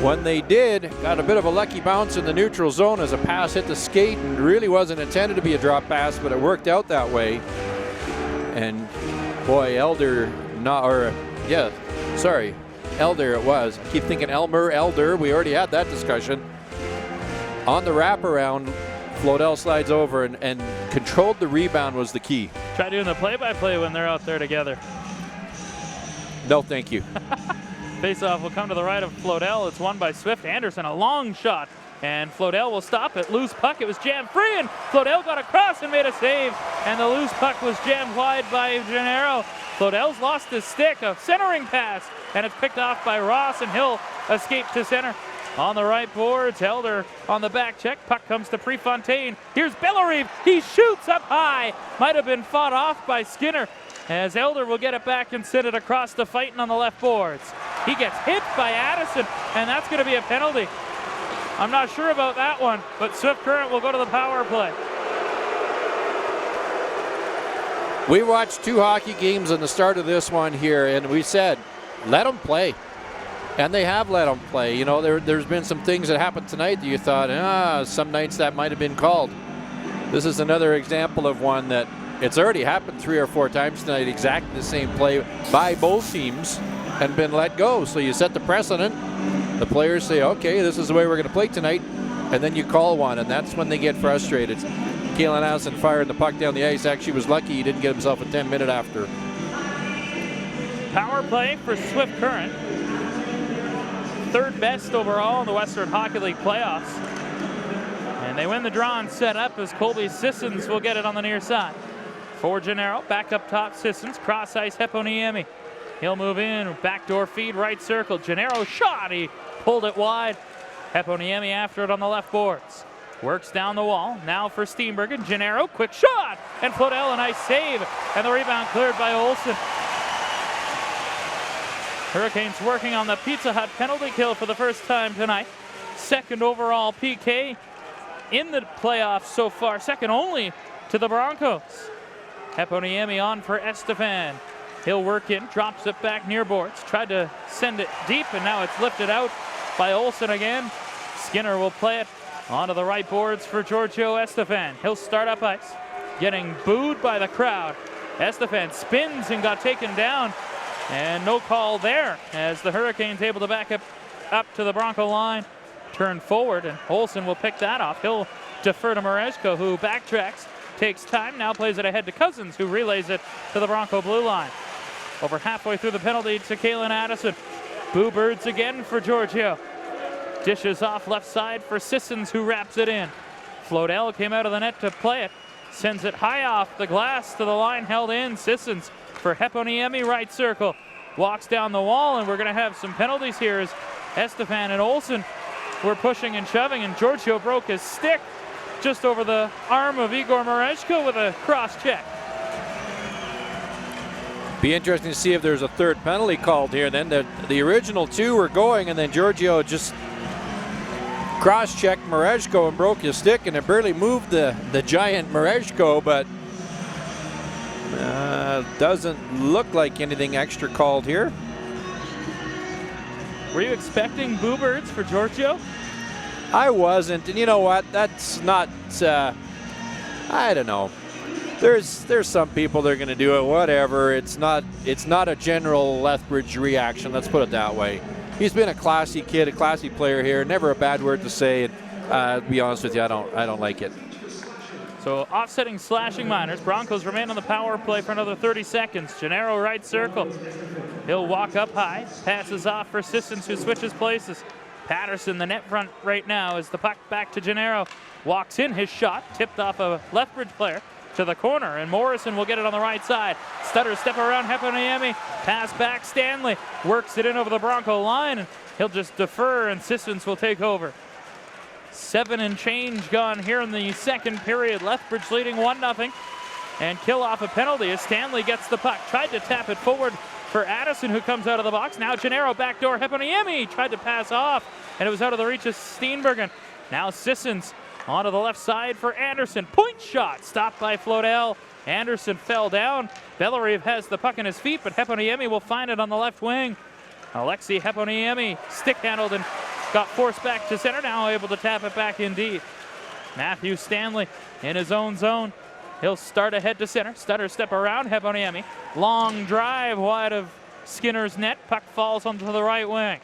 When they did, got a bit of a lucky bounce in the neutral zone as a pass hit the skate, and really wasn't intended to be a drop pass, but it worked out that way. And boy, Elder it was. I keep thinking Elder, we already had that discussion. On the wraparound, Flodell slides over and controlled the rebound was the key. Try doing the play-by-play when they're out there together. No, thank you. Faceoff will come to the right of Flodell. It's won by Swift. Anderson, a long shot, and Flodell will stop it. Loose puck, it was jammed free, and Flodell got across and made a save, and the loose puck was jammed wide by Gennaro. Flodell's lost his stick, a centering pass, and it's picked off by Ross, and he'll escape to center. On the right boards, Elder on the back check. Puck comes to Prefontaine. Here's Bellerive. He shoots up high. Might have been fought off by Skinner, as Elder will get it back and send it across the fighting on the left boards. He gets hit by Addison, and that's going to be a penalty. I'm not sure about that one, but Swift Current will go to the power play. We watched 2 hockey games in the start of this one here, and we said, let them play. And they have let them play. You know, there's been some things that happened tonight that you thought, some nights that might have been called. This is another example of one that it's already happened 3 or 4 times tonight, exactly the same play by both teams, and been let go. So you set the precedent. The players say, okay, this is the way we're going to play tonight, and then you call one, and that's when they get frustrated. Kalen Addison fired the puck down the ice. Actually was lucky he didn't get himself a 10-minute after. Power play for Swift Current. 3rd best overall in the Western Hockey League playoffs. And they win the draw and set up as Colby Sissons will get it on the near side. For Gennaro, back up top Sissons, cross ice Heponiemi. He'll move in, backdoor feed, right circle. Gennaro shot, he pulled it wide. Heponiemi after it on the left boards. Works down the wall, now for Steenbergen. Gennaro, quick shot, and Flodell a nice save, and the rebound cleared by Olsen. Hurricanes working on the Pizza Hut penalty kill for the first time tonight. 2nd overall PK in the playoffs so far, 2nd only to the Broncos. Heponiemi on for Estefan. He'll work in, drops it back near boards, tried to send it deep, and now it's lifted out by Olsen again. Skinner will play it onto the right boards for Giorgio Estefan. He'll start up ice, getting booed by the crowd. Estefan spins and got taken down. And no call there as the Hurricanes able to back up to the Bronco line. Turn forward, and Olsen will pick that off. He'll defer to Marejko, who backtracks, takes time, now plays it ahead to Cousins, who relays it to the Bronco blue line. Over halfway through the penalty to Kalen Addison. Boo birds again for Giorgio. Dishes off left side for Sissons, who wraps it in. Flodell came out of the net to play it. Sends it high off the glass to the line, held in. Sissons for Heponiemi, right circle. Walks down the wall, and we're going to have some penalties here as Estefan and Olsen were pushing and shoving, and Giorgio broke his stick just over the arm of Igor Marejko with a cross check. Be interesting to see if there's a 3rd penalty called here. Then the original 2 were going, and then Giorgio just cross-checked Mareshko and broke his stick, and it barely moved the giant Mareshko, but doesn't look like anything extra called here. Were you expecting boo birds for Giorgio? I wasn't, and you know what? That's not, I don't know. There's some people that are going to do it, whatever. It's not a general Lethbridge reaction, let's put it that way. He's been a classy kid, a classy player here, never a bad word to say, and to be honest with you, I don't like it. So offsetting slashing minors. Broncos remain on the power play for another 30 seconds. Gennaro right circle. He'll walk up high. Passes off for Sissons, who switches places. Patterson, the net front right now, as the puck back to Gennaro. Walks in his shot, tipped off a Lethbridge player to the corner, and Morrison will get it on the right side. Stutter step around Heponiemi. Pass back, Stanley works it in over the Bronco line, and he'll just defer, and Sissons will take over. 7 and change gone here in the second period. Lethbridge leading 1-0, and kill off a penalty as Stanley gets the puck. Tried to tap it forward for Addison, who comes out of the box. Now Gennaro backdoor. Heponiemi tried to pass off, and it was out of the reach of Steenbergen. Now Sissons onto the left side for Anderson. Point shot stopped by Flodell. Anderson fell down. Bellerive has the puck in his feet, but Heponiemi will find it on the left wing. Alexi Heponiemi stick-handled and got forced back to center, now able to tap it back in deep. Matthew Stanley in his own zone. He'll start ahead to center. Stutter step around Heponiemi. Long drive wide of Skinner's net. Puck falls onto the right wing.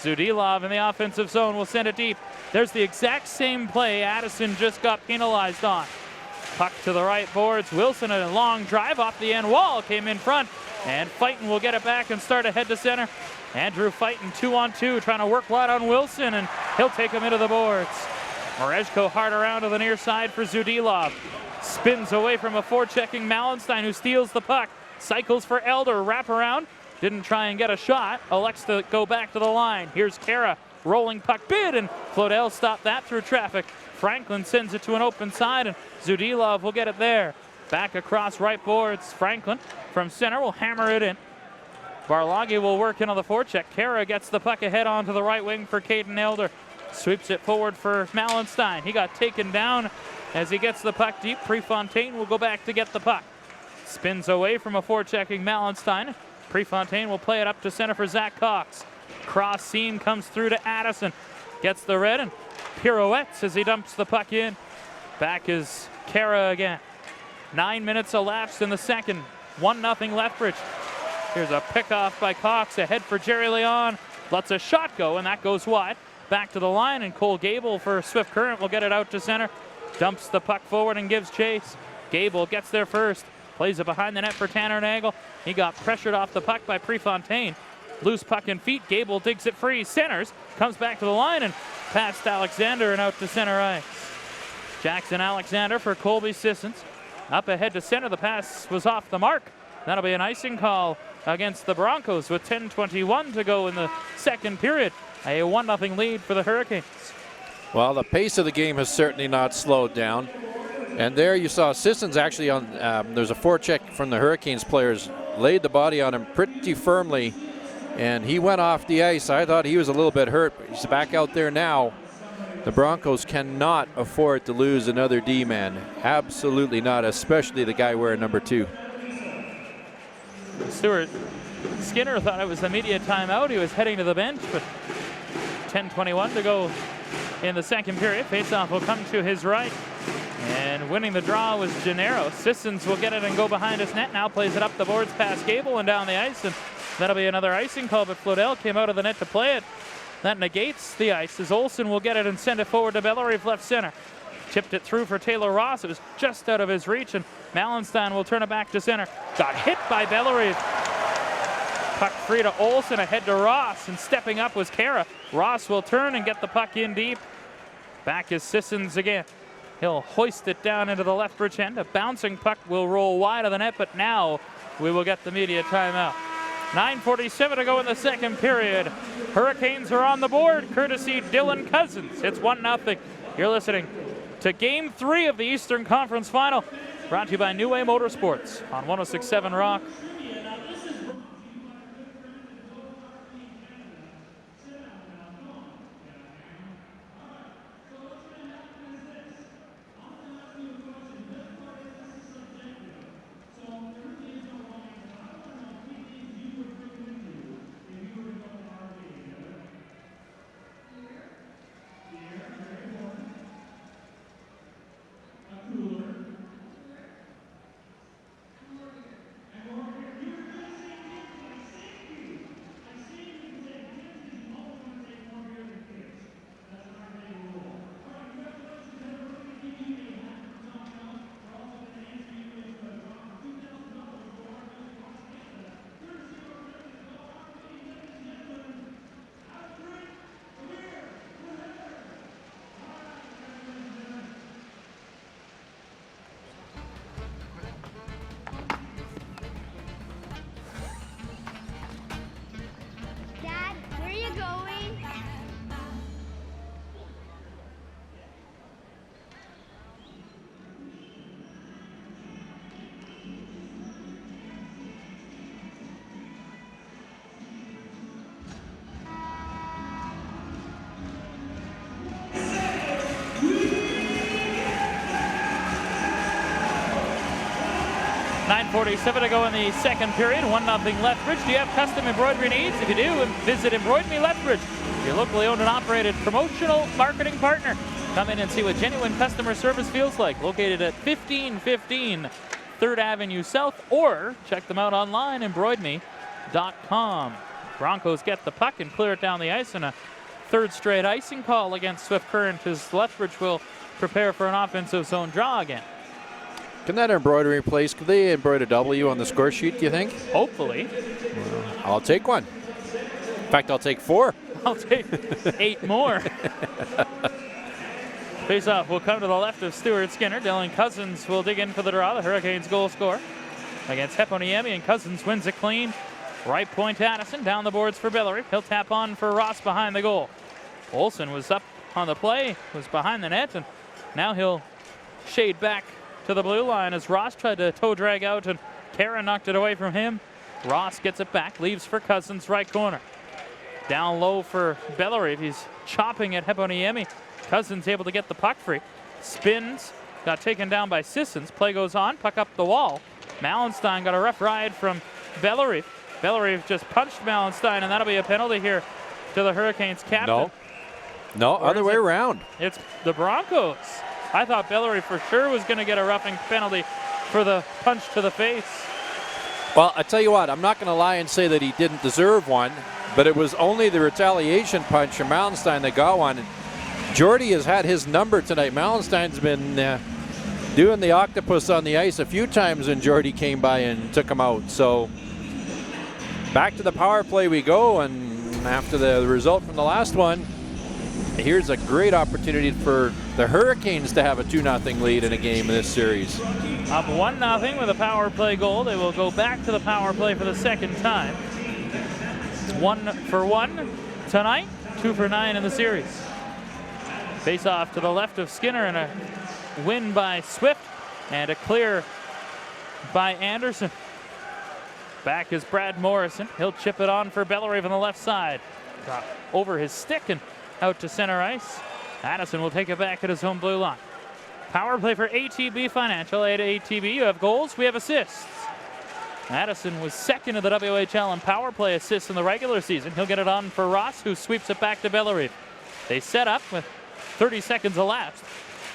Zudilov in the offensive zone will send it deep. There's the exact same play Addison just got penalized on. Puck to the right boards. Wilson, a long drive off the end wall, came in front, and Fighton will get it back and start ahead to center. Andrew Fighton 2-on-2, trying to work wide on Wilson, and he'll take him into the boards. Mareshko hard around to the near side for Zudilov. Spins away from a forechecking Malenstein, who steals the puck. Cycles for Elder, wrap around. Didn't try and get a shot. Elects to go back to the line. Here's Kara, rolling puck bid, and Flodell stopped that through traffic. Franklin sends it to an open side, and Zudilov will get it there. Back across right boards. Franklin from center will hammer it in. Barlagi will work in on the forecheck. Kara gets the puck ahead onto the right wing for Caden Elder. Sweeps it forward for Malenstein. He got taken down as he gets the puck deep. Prefontaine will go back to get the puck. Spins away from a forechecking Malenstein. Prefontaine will play it up to center for Zach Cox. Cross seam comes through to Addison. Gets the red and pirouettes as he dumps the puck in. Back is Kara again. 9 minutes elapsed in the second. 1-0 Lethbridge. Here's a pickoff by Cox, ahead for Jerry Leon. Lets a shot go, and that goes wide. Back to the line, and Cole Gable for Swift Current will get it out to center. Dumps the puck forward and gives chase. Gable gets there first. Plays it behind the net for Tanner Nagel. He got pressured off the puck by Prefontaine. Loose puck in feet. Gable digs it free. Centers. Comes back to the line and past Alexander and out to center ice. Jackson Alexander for Colby Sissons. Up ahead to center. The pass was off the mark. That'll be an icing call against the Broncos with 10:21 to go in the second period. A 1-0 lead for the Hurricanes. Well, the pace of the game has certainly not slowed down. And there you saw Sissons actually on, there's a forecheck from the Hurricanes players, laid the body on him pretty firmly, and he went off the ice. I thought he was a little bit hurt, but he's back out there now. The Broncos cannot afford to lose another D-man. Absolutely not, especially the guy wearing number 2. Stuart Skinner thought it was immediate timeout. He was heading to the bench, but 10:21 to go in the second period. Faceoff will come to his right. And winning the draw was Gennaro. Sissons will get it and go behind his net. Now plays it up the boards past Gable and down the ice. And that'll be another icing call, but Flodell came out of the net to play it. That negates the ice as Olsen will get it and send it forward to Bellerive left center. Tipped it through for Taylor Ross. It was just out of his reach, and Malenstein will turn it back to center. Got hit by Bellerive. Puck free to Olsen, ahead to Ross, and stepping up was Kara. Ross will turn and get the puck in deep. Back is Sissons again. He'll hoist it down into the Lethbridge end. A bouncing puck will roll wide of the net, but now we will get the media timeout. 9:47 to go in the second period. Hurricanes are on the board, courtesy Dylan Cousins. It's 1-0. You're listening to Game 3 of the Eastern Conference Final, brought to you by New Way Motorsports on 106.7 Rock. 1:47 to go in the second period. 1-0 Lethbridge. Do you have custom embroidery needs? If you do, visit Embroider Me Lethbridge, your locally owned and operated promotional marketing partner. Come in and see what genuine customer service feels like. Located at 1515 3rd Avenue South, or check them out online, embroiderme.com. Broncos get the puck and clear it down the ice, and a third straight icing call against Swift Current as Lethbridge will prepare for an offensive zone draw again. Can that embroidery place, could they embroider a W on the score sheet, do you think? Hopefully. I'll take one. In fact, I'll take 4. I'll take 8 more. Face-off will come to the left of Stuart Skinner. Dylan Cousins will dig in for the draw. The Hurricanes goal scorer against Heponiemi, and Cousins wins it clean. Right point Addison, down the boards for Bellary. He'll tap on for Ross behind the goal. Olsen was up on the play, was behind the net, and now he'll shade back to the blue line as Ross tried to toe drag out, and Kara knocked it away from him. Ross gets it back, leaves for Cousins, right corner. Down low for Bellary. He's chopping at Heponiemi. Cousins able to get the puck free. Spins, got taken down by Sissons. Play goes on, puck up the wall. Mallenstein got a rough ride from Bellary. Bellary just punched Mallenstein, and that'll be a penalty here to the Hurricanes captain. No, other way around. It's the Broncos. I thought Bellary for sure was going to get a roughing penalty for the punch to the face. Well, I tell you what, I'm not going to lie and say that he didn't deserve one, but it was only the retaliation punch from Mallenstein that got one. Jordy has had his number tonight. Mallenstein's been doing the octopus on the ice a few times when Jordy came by and took him out. So back to the power play we go, and after the result from the last one, here's a great opportunity for the Hurricanes to have a 2-0 lead in a game in this series. Up 1-0 with a power play goal. They will go back to the power play for the second time. It's 1 for 1 tonight, 2 for 9 in the series. Face off to the left of Skinner, and a win by Swift, and a clear by Anderson. Back is Brad Morrison. He'll chip it on for Bellary on the left side. Drop over his stick and out to center ice. Addison will take it back at his home blue line. Power play for ATB Financial. At ATB, you have goals, we have assists. Addison was second in the WHL in power play assists in the regular season. He'll get it on for Ross, who sweeps it back to Bellary. They set up with 30 seconds elapsed.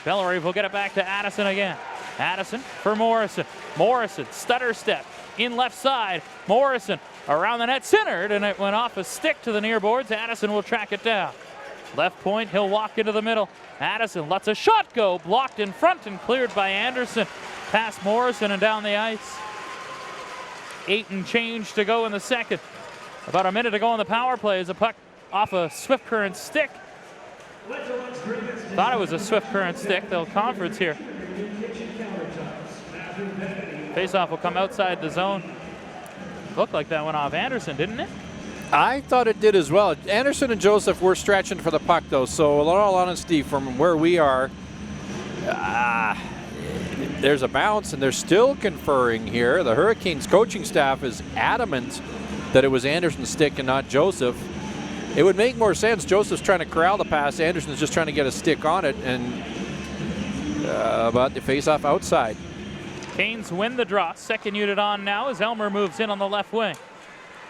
Bellary will get it back to Addison again. Addison for Morrison. Morrison, stutter step in left side. Morrison around the net, centered, and it went off a stick to the near boards. Addison will track it down. Left point, he'll walk into the middle. Addison lets a shot go, blocked in front and cleared by Anderson. Past Morrison and down the ice. 8 and change to go in the second. About a minute to go on the power play as a puck off a Swift Current stick. Thought it was a Swift Current stick. They'll conference here. Faceoff will come outside the zone. Looked like that went off Anderson, didn't it? I thought it did as well. Anderson and Joseph were stretching for the puck, though, so in all honesty, from where we are, there's a bounce, and they're still conferring here. The Hurricanes coaching staff is adamant that it was Anderson's stick and not Joseph. It would make more sense. Joseph's trying to corral the pass. Anderson's just trying to get a stick on it, and about the face-off outside. Canes win the draw. Second unit on now as Elmer moves in on the left wing.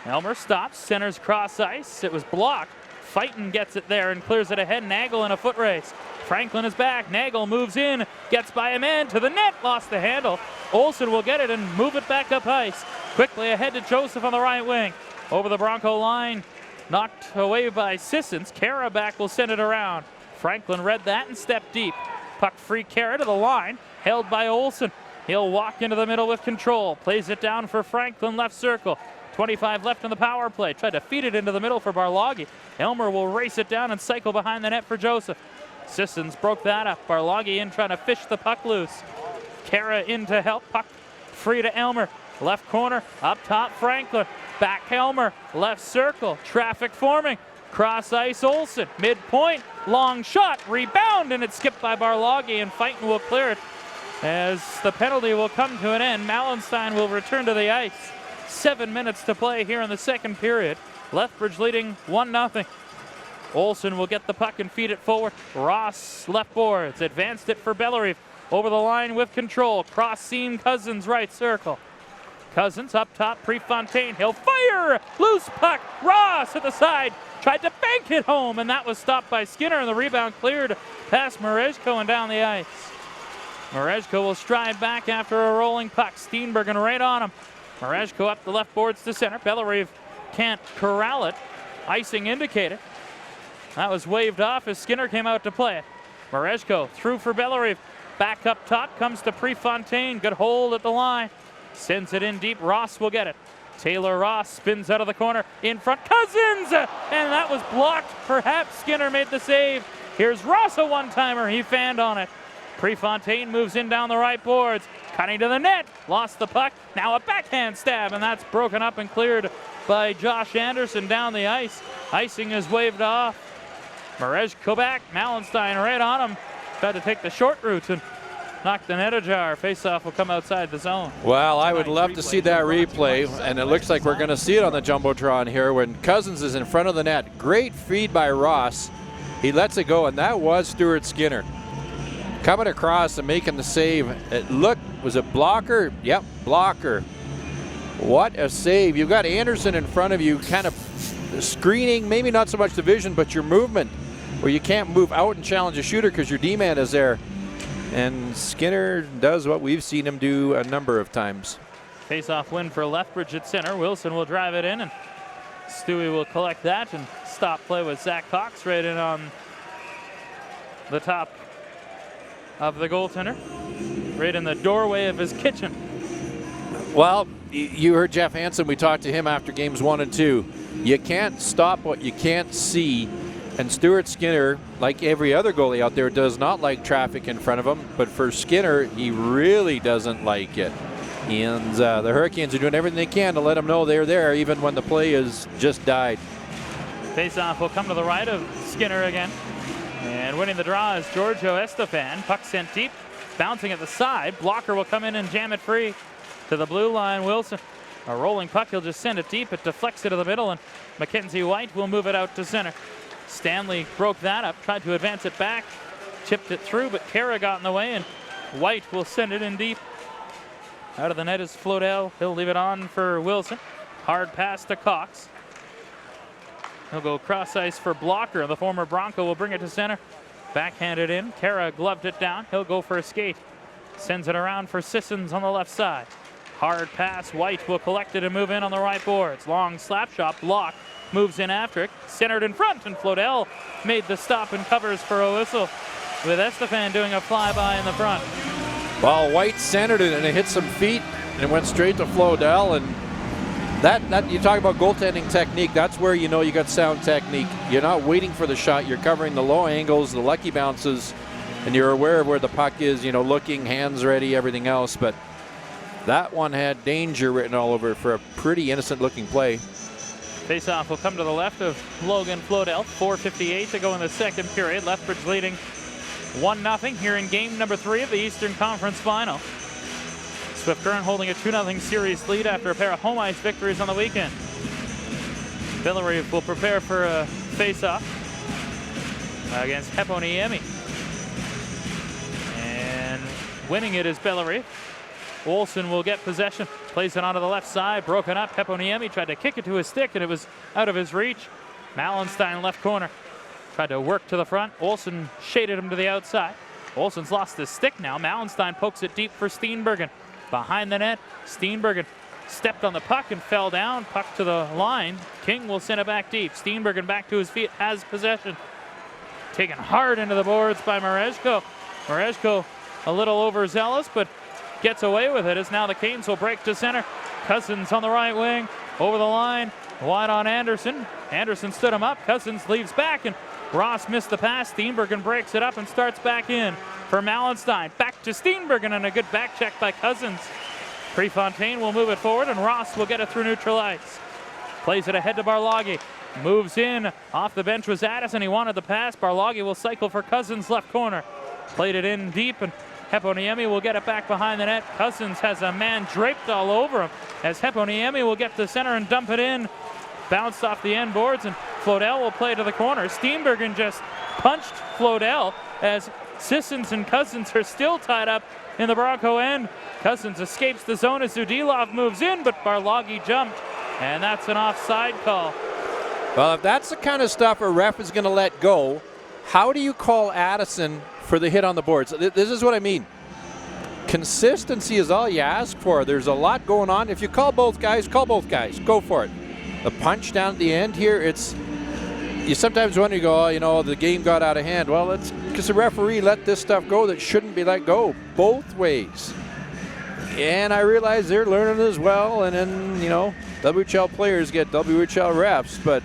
Elmer stops, centers cross ice. It was blocked. Fighton gets it there and clears it ahead. Nagel in a foot race. Franklin is back. Nagel moves in, gets by a man to the net, lost the handle. Olsen will get it and move it back up ice. Quickly ahead to Joseph on the right wing. Over the Bronco line. Knocked away by Sissons. Kara back will send it around. Franklin read that and stepped deep. Puck free Kara to the line. Held by Olsen. He'll walk into the middle with control. Plays it down for Franklin, left circle. 25 left in the power play. Tried to feed it into the middle for Barloghi. Elmer will race it down and cycle behind the net for Joseph. Sissons broke that up. Barloghi in trying to fish the puck loose. Kara in to help. Puck free to Elmer. Left corner. Up top Franklin. Back Elmer. Left circle. Traffic forming. Cross ice Olsen. Midpoint. Long shot. Rebound, and it's skipped by Barloghi, and Fighton will clear it as the penalty will come to an end. Mallenstein will return to the ice. 7 minutes to play here in the second period. Lethbridge leading 1-0. Olsen will get the puck and feed it forward. Ross left boards. Advanced it for Bellary. Over the line with control. Cross seam Cousins right circle. Cousins up top, Prefontaine. He'll fire! Loose puck. Ross at the side. Tried to bank it home, and that was stopped by Skinner, and the rebound cleared past Marejko and down the ice. Marejko will stride back after a rolling puck. Steenbergen right on him. Marejko up the left boards to center. Bellerive can't corral it. Icing indicated. That was waved off as Skinner came out to play it. Marejko through for Bellerive. Back up top comes to Prefontaine. Good hold at the line. Sends it in deep. Ross will get it. Taylor Ross spins out of the corner. In front, Cousins! And that was blocked. Perhaps Skinner made the save. Here's Ross, a one-timer. He fanned on it. Prefontaine moves in down the right boards. Cutting to the net. Lost the puck. Now a backhand stab, and that's broken up and cleared by Josh Anderson down the ice. Icing is waved off. Marejko back. Mallenstein right on him. Tried to take the short route and knock the net ajar. Faceoff will come outside the zone. Well, I would love to see that replay, and it looks like we're going to see it on the Jumbotron here when Cousins is in front of the net. Great feed by Ross. He lets it go, and that was Stuart Skinner. Coming across and making the save. It looked, was it blocker? Yep, blocker. What a save. You've got Anderson in front of you, kind of screening, maybe not so much the vision, but your movement, where you can't move out and challenge a shooter because your D-man is there. And Skinner does what we've seen him do a number of times. Face-off win for Lethbridge at center. Wilson will drive it in, and Stewie will collect that and stop play with Zach Cox right in on the top of the goaltender, right in the doorway of his kitchen. Well, you heard Jeff Hansen. We talked to him after games 1 and 2. You can't stop what you can't see. And Stuart Skinner, like every other goalie out there, does not like traffic in front of him. But for Skinner, he really doesn't like it. And the Hurricanes are doing everything they can to let him know they're there, even when the play has just died. Face-off will come to the right of Skinner again. And winning the draw is Giorgio Estefan. Puck sent deep, bouncing at the side. Blocker will come in and jam it free to the blue line. Wilson, a rolling puck. He'll just send it deep. It deflects it to the middle, and Mackenzie White will move it out to center. Stanley broke that up, tried to advance it back, chipped it through, but Kara got in the way, and White will send it in deep. Out of the net is Flodell. He'll leave it on for Wilson. Hard pass to Cox. He'll go cross ice for Blocker. The former Bronco will bring it to center. Backhanded in. Kara gloved it down. He'll go for a skate. Sends it around for Sissons on the left side. Hard pass. White will collect it and move in on the right boards. Long slap shot. Block. Moves in after it. Centered in front, and Flodell made the stop and covers for a whistle, with Estefan doing a flyby in the front. Well, White centered it, and it hit some feet, and it went straight to Flodell. And that you talk about goaltending technique. That's where you know you got sound technique. You're not waiting for the shot. You're covering the low angles, the lucky bounces, and you're aware of where the puck is. You know, looking, hands ready, everything else. But that one had danger written all over it for a pretty innocent-looking play. Face-off will come to the left of Logan Flodell. 4:58 to go in the second period. Lethbridge leading 1-0 here in game number 3 of the Eastern Conference Final. Swift Current holding a 2-0 series lead after a pair of home ice victories on the weekend. Bellerive will prepare for a face-off against Heponiemi. And winning it is Bellerive. Olsen will get possession, plays it onto the left side, broken up. Heponiemi tried to kick it to his stick, and it was out of his reach. Mallenstein left corner, tried to work to the front. Olsen shaded him to the outside. Olsen's lost his stick now. Mallenstein pokes it deep for Steenbergen. Behind the net, Steenbergen stepped on the puck and fell down. Puck to the line. King will send it back deep. Steenbergen back to his feet, has possession. Taken hard into the boards by Marejko. Marejko a little overzealous, but gets away with it as now the Canes will break to center. Cousins on the right wing, over the line, wide on Anderson. Anderson stood him up. Cousins leaves back, and Ross missed the pass. Steenbergen breaks it up and starts back in for Mallenstein. Back to Steenbergen, and a good back check by Cousins. Prefontaine will move it forward, and Ross will get it through neutral ice. Plays it ahead to Barloggy. Moves in. Off the bench was Addison. He wanted the pass. Barloggy will cycle for Cousins left corner. Played it in deep, and Heponiemi will get it back behind the net. Cousins has a man draped all over him as Heponiemi will get to center and dump it in. Bounced off the end boards, and Flodell will play to the corner. Steenbergen just punched Flodell as Sissons and Cousins are still tied up in the Bronco end. Cousins escapes the zone as Zudilov moves in, but Barloghi jumped, and that's an offside call. Well, if that's the kind of stuff a ref is going to let go, how do you call Addison for the hit on the boards? This is what I mean. Consistency is all you ask for. There's a lot going on. If you call both guys, go for it. The punch down at the end here, you sometimes wonder, you go, oh, the game got out of hand. Well, it's because the referee let this stuff go that shouldn't be let go both ways. And I realize they're learning as well, and then, WHL players get WHL refs, but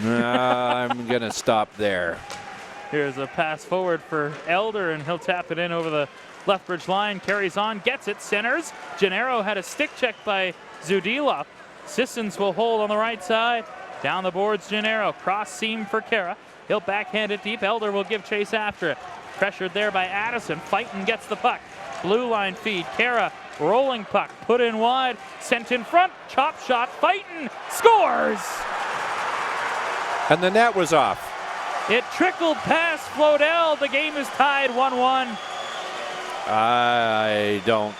I'm going to stop there. Here's a pass forward for Elder, and he'll tap it in over the Lethbridge line. Carries on, gets it, centers. Gennaro had a stick check by Zudilov. Sissons will hold on the right side. Down the boards, Gennaro. Cross seam for Kara. He'll backhand it deep. Elder will give chase after it. Pressured there by Addison. Fighton gets the puck. Blue line feed. Kara, rolling puck. Put in wide. Sent in front. Chop shot. Fighton scores! And the net was off. It trickled past Flodell. The game is tied 1-1. I don't.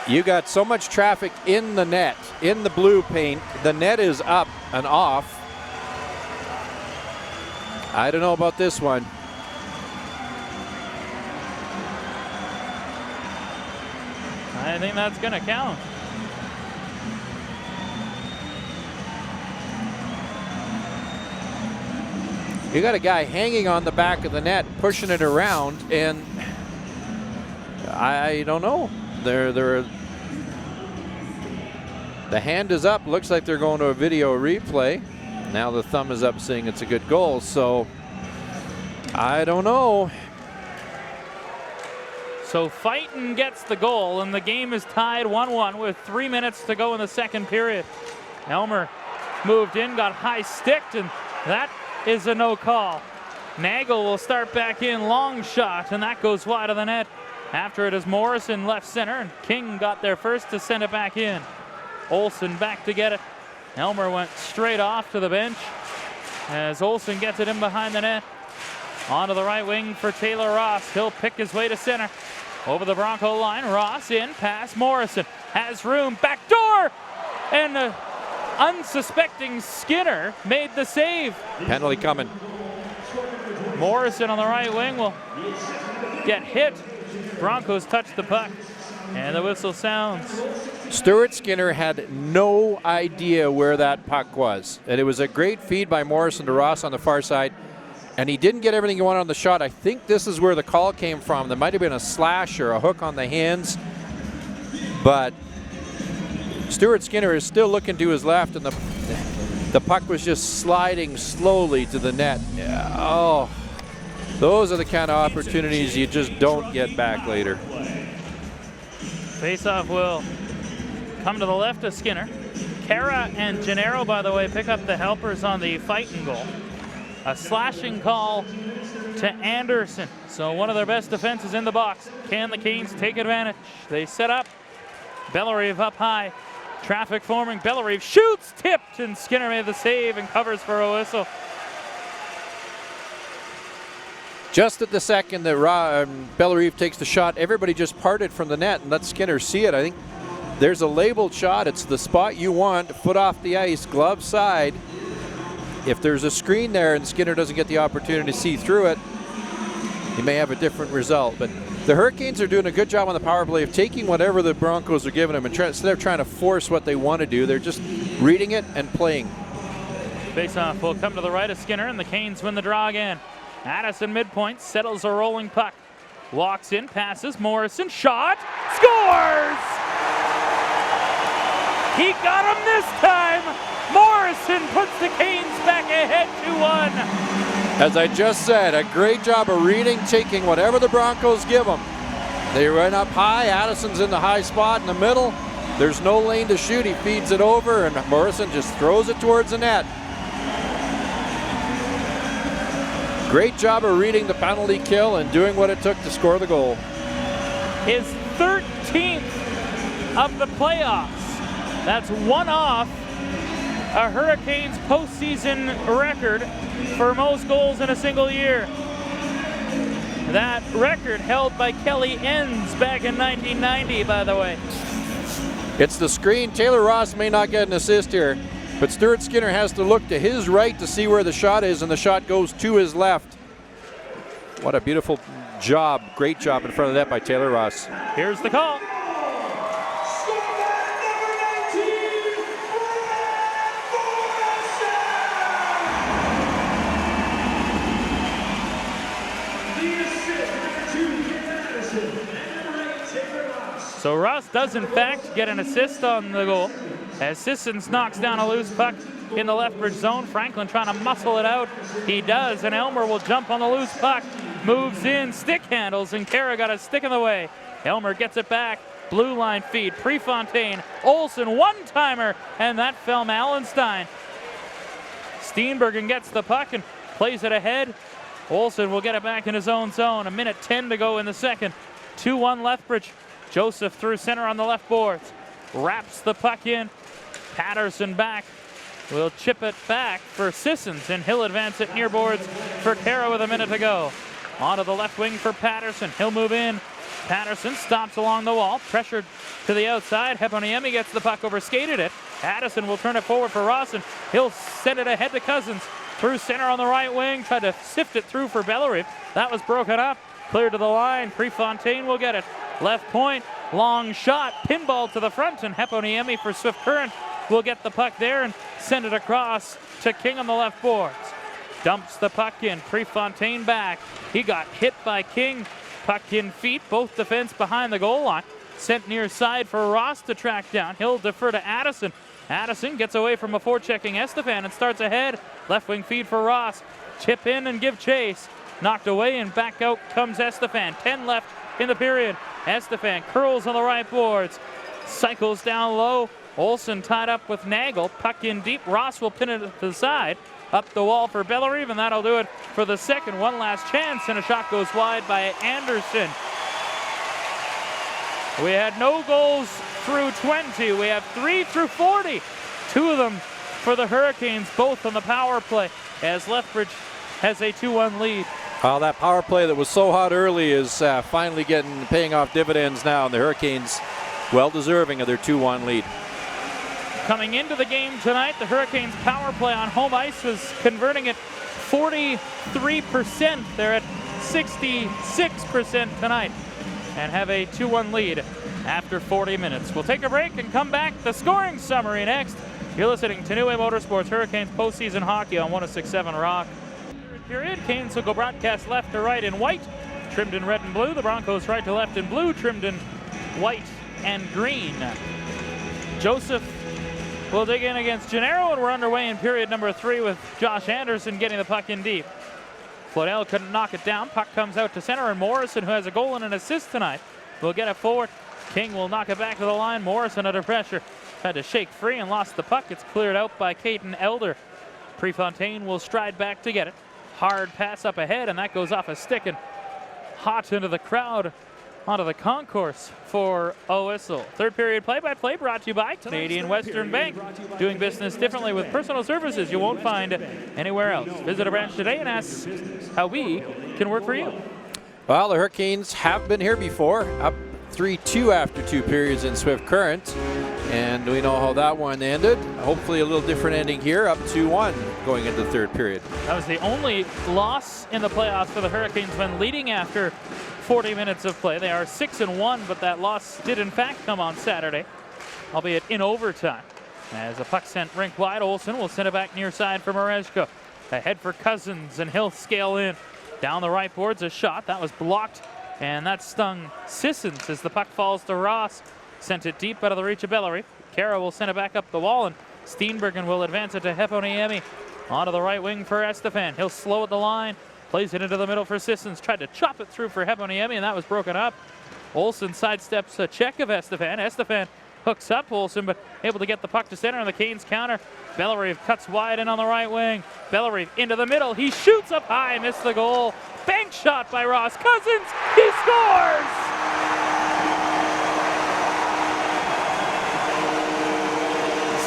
You got so much traffic in the net, in the blue paint. The net is up and off. I don't know about this one. I think that's going to count. You got a guy hanging on the back of the net, pushing it around, and I don't know. The hand is up. Looks like they're going to a video replay. Now the thumb is up, saying it's a good goal. So I don't know. So Fighton gets the goal, and the game is tied 1-1 with 3 minutes to go in the second period. Elmer moved in, got high sticked, and that is a no call. Nagel will start back in, long shot, and that goes wide of the net. After it is Morrison left center, and King got there first to send it back in. Olsen back to get it. Elmer went straight off to the bench as Olsen gets it in behind the net. Onto the right wing for Taylor Ross. He'll pick his way to center. Over the Bronco line, Ross in, pass Morrison. Has room, back door! And unsuspecting Skinner made the save. Penalty coming. Morrison on the right wing will get hit. Broncos touch the puck, and the whistle sounds. Stuart Skinner had no idea where that puck was. And it was a great feed by Morrison to Ross on the far side. And he didn't get everything he wanted on the shot. I think this is where the call came from. There might have been a slash or a hook on the hands. But Stuart Skinner is still looking to his left, and the puck was just sliding slowly to the net. Oh, those are the kind of opportunities you just don't get back later. Faceoff will come to the left of Skinner. Kara and Gennaro, by the way, pick up the helpers on the Fighton goal. A slashing call to Anderson. So one of their best defenses in the box. Can the Canes take advantage? They set up. Bellerive up high. Traffic forming. Bellerive shoots, tipped, and Skinner made the save and covers for a whistle. Just at the second that Bellerive takes the shot, everybody just parted from the net and let Skinner see it. I think there's a labeled shot. It's the spot you want, foot off the ice, glove side. If there's a screen there and Skinner doesn't get the opportunity to see through it, he may have a different result. But the Hurricanes are doing a good job on the power play of taking whatever the Broncos are giving them, and instead of trying to force what they want to do, they're just reading it and playing. Faceoff will come to the right of Skinner, and the Canes win the draw again. Addison midpoint, settles a rolling puck. Walks in, passes, Morrison, shot, scores! He got him this time! Morrison puts the Canes back ahead 2-1. As I just said, a great job of reading, taking whatever the Broncos give them. They run up high, Addison's in the high spot in the middle. There's no lane to shoot, he feeds it over, and Morrison just throws it towards the net. Great job of reading the penalty kill and doing what it took to score the goal. His 13th of the playoffs. That's one off a Hurricanes postseason record for most goals in a single year. That record held by Kelly Enns back in 1990, by the way. It's the screen. Taylor Ross may not get an assist here, but Stuart Skinner has to look to his right to see where the shot is, and the shot goes to his left. What a beautiful job, great job in front of that by Taylor Ross. Here's the call. So Ross does in fact get an assist on the goal as Sissons knocks down a loose puck in the Lethbridge zone. Franklin trying to muscle it out. He does, and Elmer will jump on the loose puck. Moves in, stick handles, and Kara got a stick in the way. Elmer gets it back. Blue line feed. Prefontaine. Olsen, one-timer, and that fell Allenstein. Steenbergen gets the puck and plays it ahead. Olsen will get it back in his own zone. 1:10 to go in the second. 2-1 Lethbridge. Joseph through center on the left boards. Wraps the puck in. Patterson back. Will chip it back for Sissons, and he'll advance it near boards for Kara with 1 minute to go. Onto the left wing for Patterson. He'll move in. Patterson stops along the wall. Pressured to the outside. Heponiemi gets the puck over, skated it. Addison will turn it forward for Ross, and he'll send it ahead to Cousins. Through center on the right wing. Tried to sift it through for Bellery. That was broken up. Cleared to the line. Prefontaine will get it. Left point. Long shot. Pinball to the front, and Heponiemi for Swift Current will get the puck there and send it across to King on the left boards. Dumps the puck in. Prefontaine back. He got hit by King. Puck in feet. Both defense behind the goal line. Sent near side for Ross to track down. He'll defer to Addison. Addison gets away from a forechecking Estefan and starts ahead. Left wing feed for Ross. Chip in and give chase. Knocked away and back out comes Estefan. 10 left in the period. Estefan curls on the right boards. Cycles down low. Olsen tied up with Nagel. Puck in deep. Ross will pin it to the side. Up the wall for Bellery, and that'll do it for the second. One last chance, and a shot goes wide by Anderson. We had no goals through 20. We have 3 through 40. 2 of them for the Hurricanes, both on the power play, as Lethbridge has a 2-1 lead. Well, that power play that was so hot early is finally paying off dividends now, and the Hurricanes well deserving of their 2-1 lead. Coming into the game tonight, the Hurricanes' power play on home ice was converting at 43%. They're at 66% tonight and have a 2-1 lead after 40 minutes. We'll take a break and come back. The scoring summary next. You're listening to New Way Motorsports Hurricanes postseason hockey on 106.7 Rock. Period. Canes will go broadcast left to right in white, trimmed in red and blue. The Broncos right to left in blue, trimmed in white and green. Joseph will dig in against Gennaro, and we're underway in period number 3 with Josh Anderson getting the puck in deep. Flodell couldn't knock it down. Puck comes out to center, and Morrison, who has a goal and an assist tonight, will get it forward. King will knock it back to the line. Morrison under pressure. Tried to shake free and lost the puck. It's cleared out by Caden Elder. Prefontaine will stride back to get it. Hard pass up ahead, and that goes off a stick and hot into the crowd onto the concourse for a whistle. Third period play-by-play brought to you by Canadian Western Bank. Doing business differently with personal services you won't find anywhere else. Visit a branch today and ask how we can work for you. Well, the Hurricanes have been here before, up 3-2 after 2 periods in Swift Current, and we know how that one ended. Hopefully a little different ending here, up 2-1 going into the third period. That was the only loss in the playoffs for the Hurricanes when leading after 40 minutes of play. They are 6-1, but that loss did in fact come on Saturday, albeit in overtime. As a puck sent rink wide, Olsen will send it back near side for Mareshko. Ahead for Cousins, and he'll scale in. Down the right boards, a shot. That was blocked, and that stung Sissons as the puck falls to Ross. Sent it deep out of the reach of Bellery. Kara will send it back up the wall, and Steenbergen will advance it to Heponiemi. Onto the right wing for Estefan. He'll slow at the line. Plays it into the middle for Sissons. Tried to chop it through for Heponiemi, and that was broken up. Olsen sidesteps a check of Estefan. Estefan hooks up Olsen, but able to get the puck to center on the Canes counter. Bellery cuts wide in on the right wing. Bellery into the middle. He shoots up high, missed the goal. Bank shot by Ross Cousins. He scores!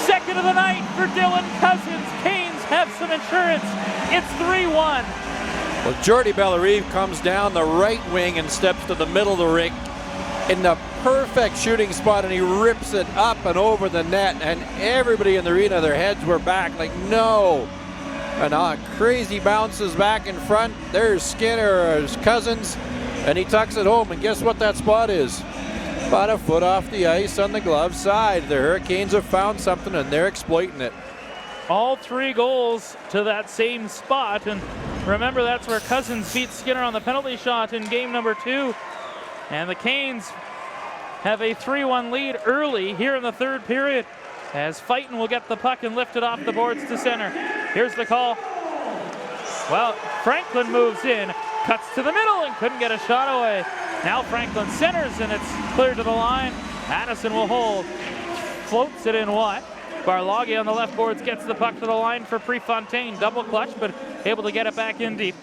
Second of the night for Dylan Cousins. Canes have some insurance. It's 3-1. Well, Jordy Bellerive comes down the right wing and steps to the middle of the rink in the perfect shooting spot, and he rips it up and over the net, and everybody in the arena, their heads were back like, no. And crazy bounces back in front. There's Skinner, his Cousins, and he tucks it home, and guess what that spot is? About a foot off the ice on the glove side. The Hurricanes have found something, and they're exploiting it. All 3 goals to that same spot, and remember, that's where Cousins beat Skinner on the penalty shot in game number 2. And the Canes have a 3-1 lead early here in the third period, as Fighton will get the puck and lift it off the boards to center. Here's the call. Well, Franklin moves in, cuts to the middle, and couldn't get a shot away. Now Franklin centers, and it's cleared to the line. Addison will hold, floats it in wide. Barloghi on the left boards gets the puck to the line for Prefontaine. Double clutch, but able to get it back in deep.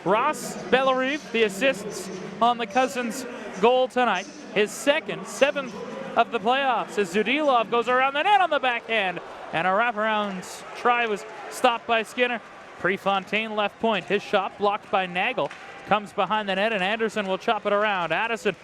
Ross Bellerive, the assists on the Cousins goal tonight. His second, 7th of the playoffs, as Zudilov goes around the net on the backhand. And a wraparound try was stopped by Skinner. Prefontaine left point. His shot blocked by Nagel. Comes behind the net, and Anderson will chop it around. Addison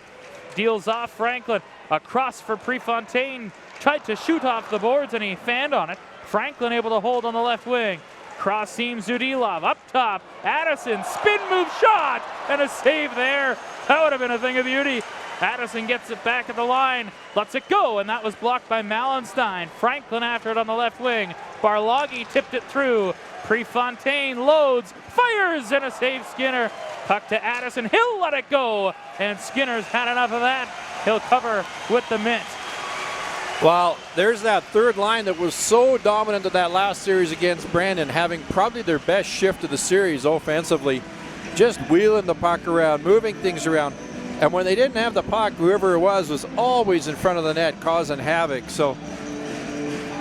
deals off Franklin. Across for Prefontaine. Tried to shoot off the boards, and he fanned on it. Franklin able to hold on the left wing. Cross seam Zudilov up top. Addison, spin move shot, and a save there. That would have been a thing of beauty. Addison gets it back at the line, lets it go, and that was blocked by Malenstein. Franklin after it on the left wing. Barloghi tipped it through. Prefontaine loads, fires, and a save Skinner. Puck to Addison, he'll let it go, and Skinner's had enough of that. He'll cover with the mitt. Well, there's that third line that was so dominant in that last series against Brandon, having probably their best shift of the series offensively, just wheeling the puck around, moving things around. And when they didn't have the puck, whoever it was always in front of the net causing havoc. So,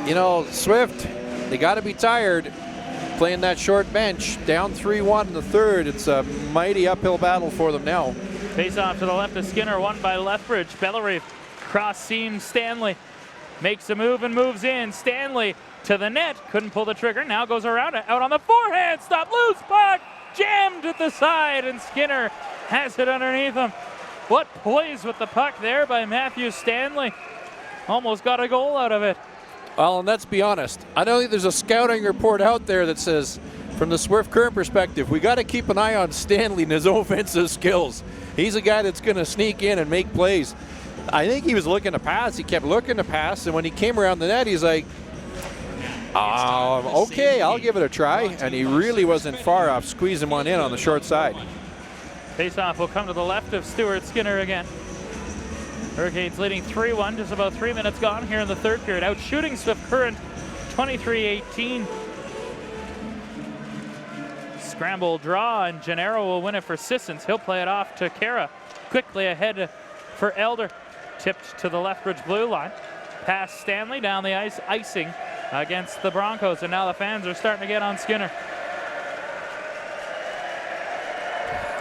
you know, Swift, they got to be tired playing that short bench. Down 3-1 in the third. It's a mighty uphill battle for them now. Face off to the left of Skinner, won by Lethbridge. Bellerive, cross seam Stanley. Makes a move and moves in. Stanley to the net. Couldn't pull the trigger. Now goes around it. Out on the forehand. Stop. Loose puck. Jammed at the side. And Skinner has it underneath him. What poise with the puck there by Matthew Stanley. Almost got a goal out of it. Well, and let's be honest. I don't think there's a scouting report out there that says, from the Swift Current perspective, we got to keep an eye on Stanley and his offensive skills. He's a guy that's going to sneak in and make plays. I think he was looking to pass. He kept looking to pass, and when he came around the net, he's like, okay, I'll give it a try. And he really wasn't far off squeezing one in on the short side. Faceoff will come to the left of Stuart Skinner again. Hurricanes leading 3-1, just about 3 minutes gone here in the third period. Out shooting Swift Current 23-18. Scramble draw, and Gennaro will win it for Sissons. He'll play it off to Kara. Quickly ahead for Elder. Tipped to the Lethbridge blue line. Pass Stanley down the ice, icing against the Broncos, and now the fans are starting to get on Skinner.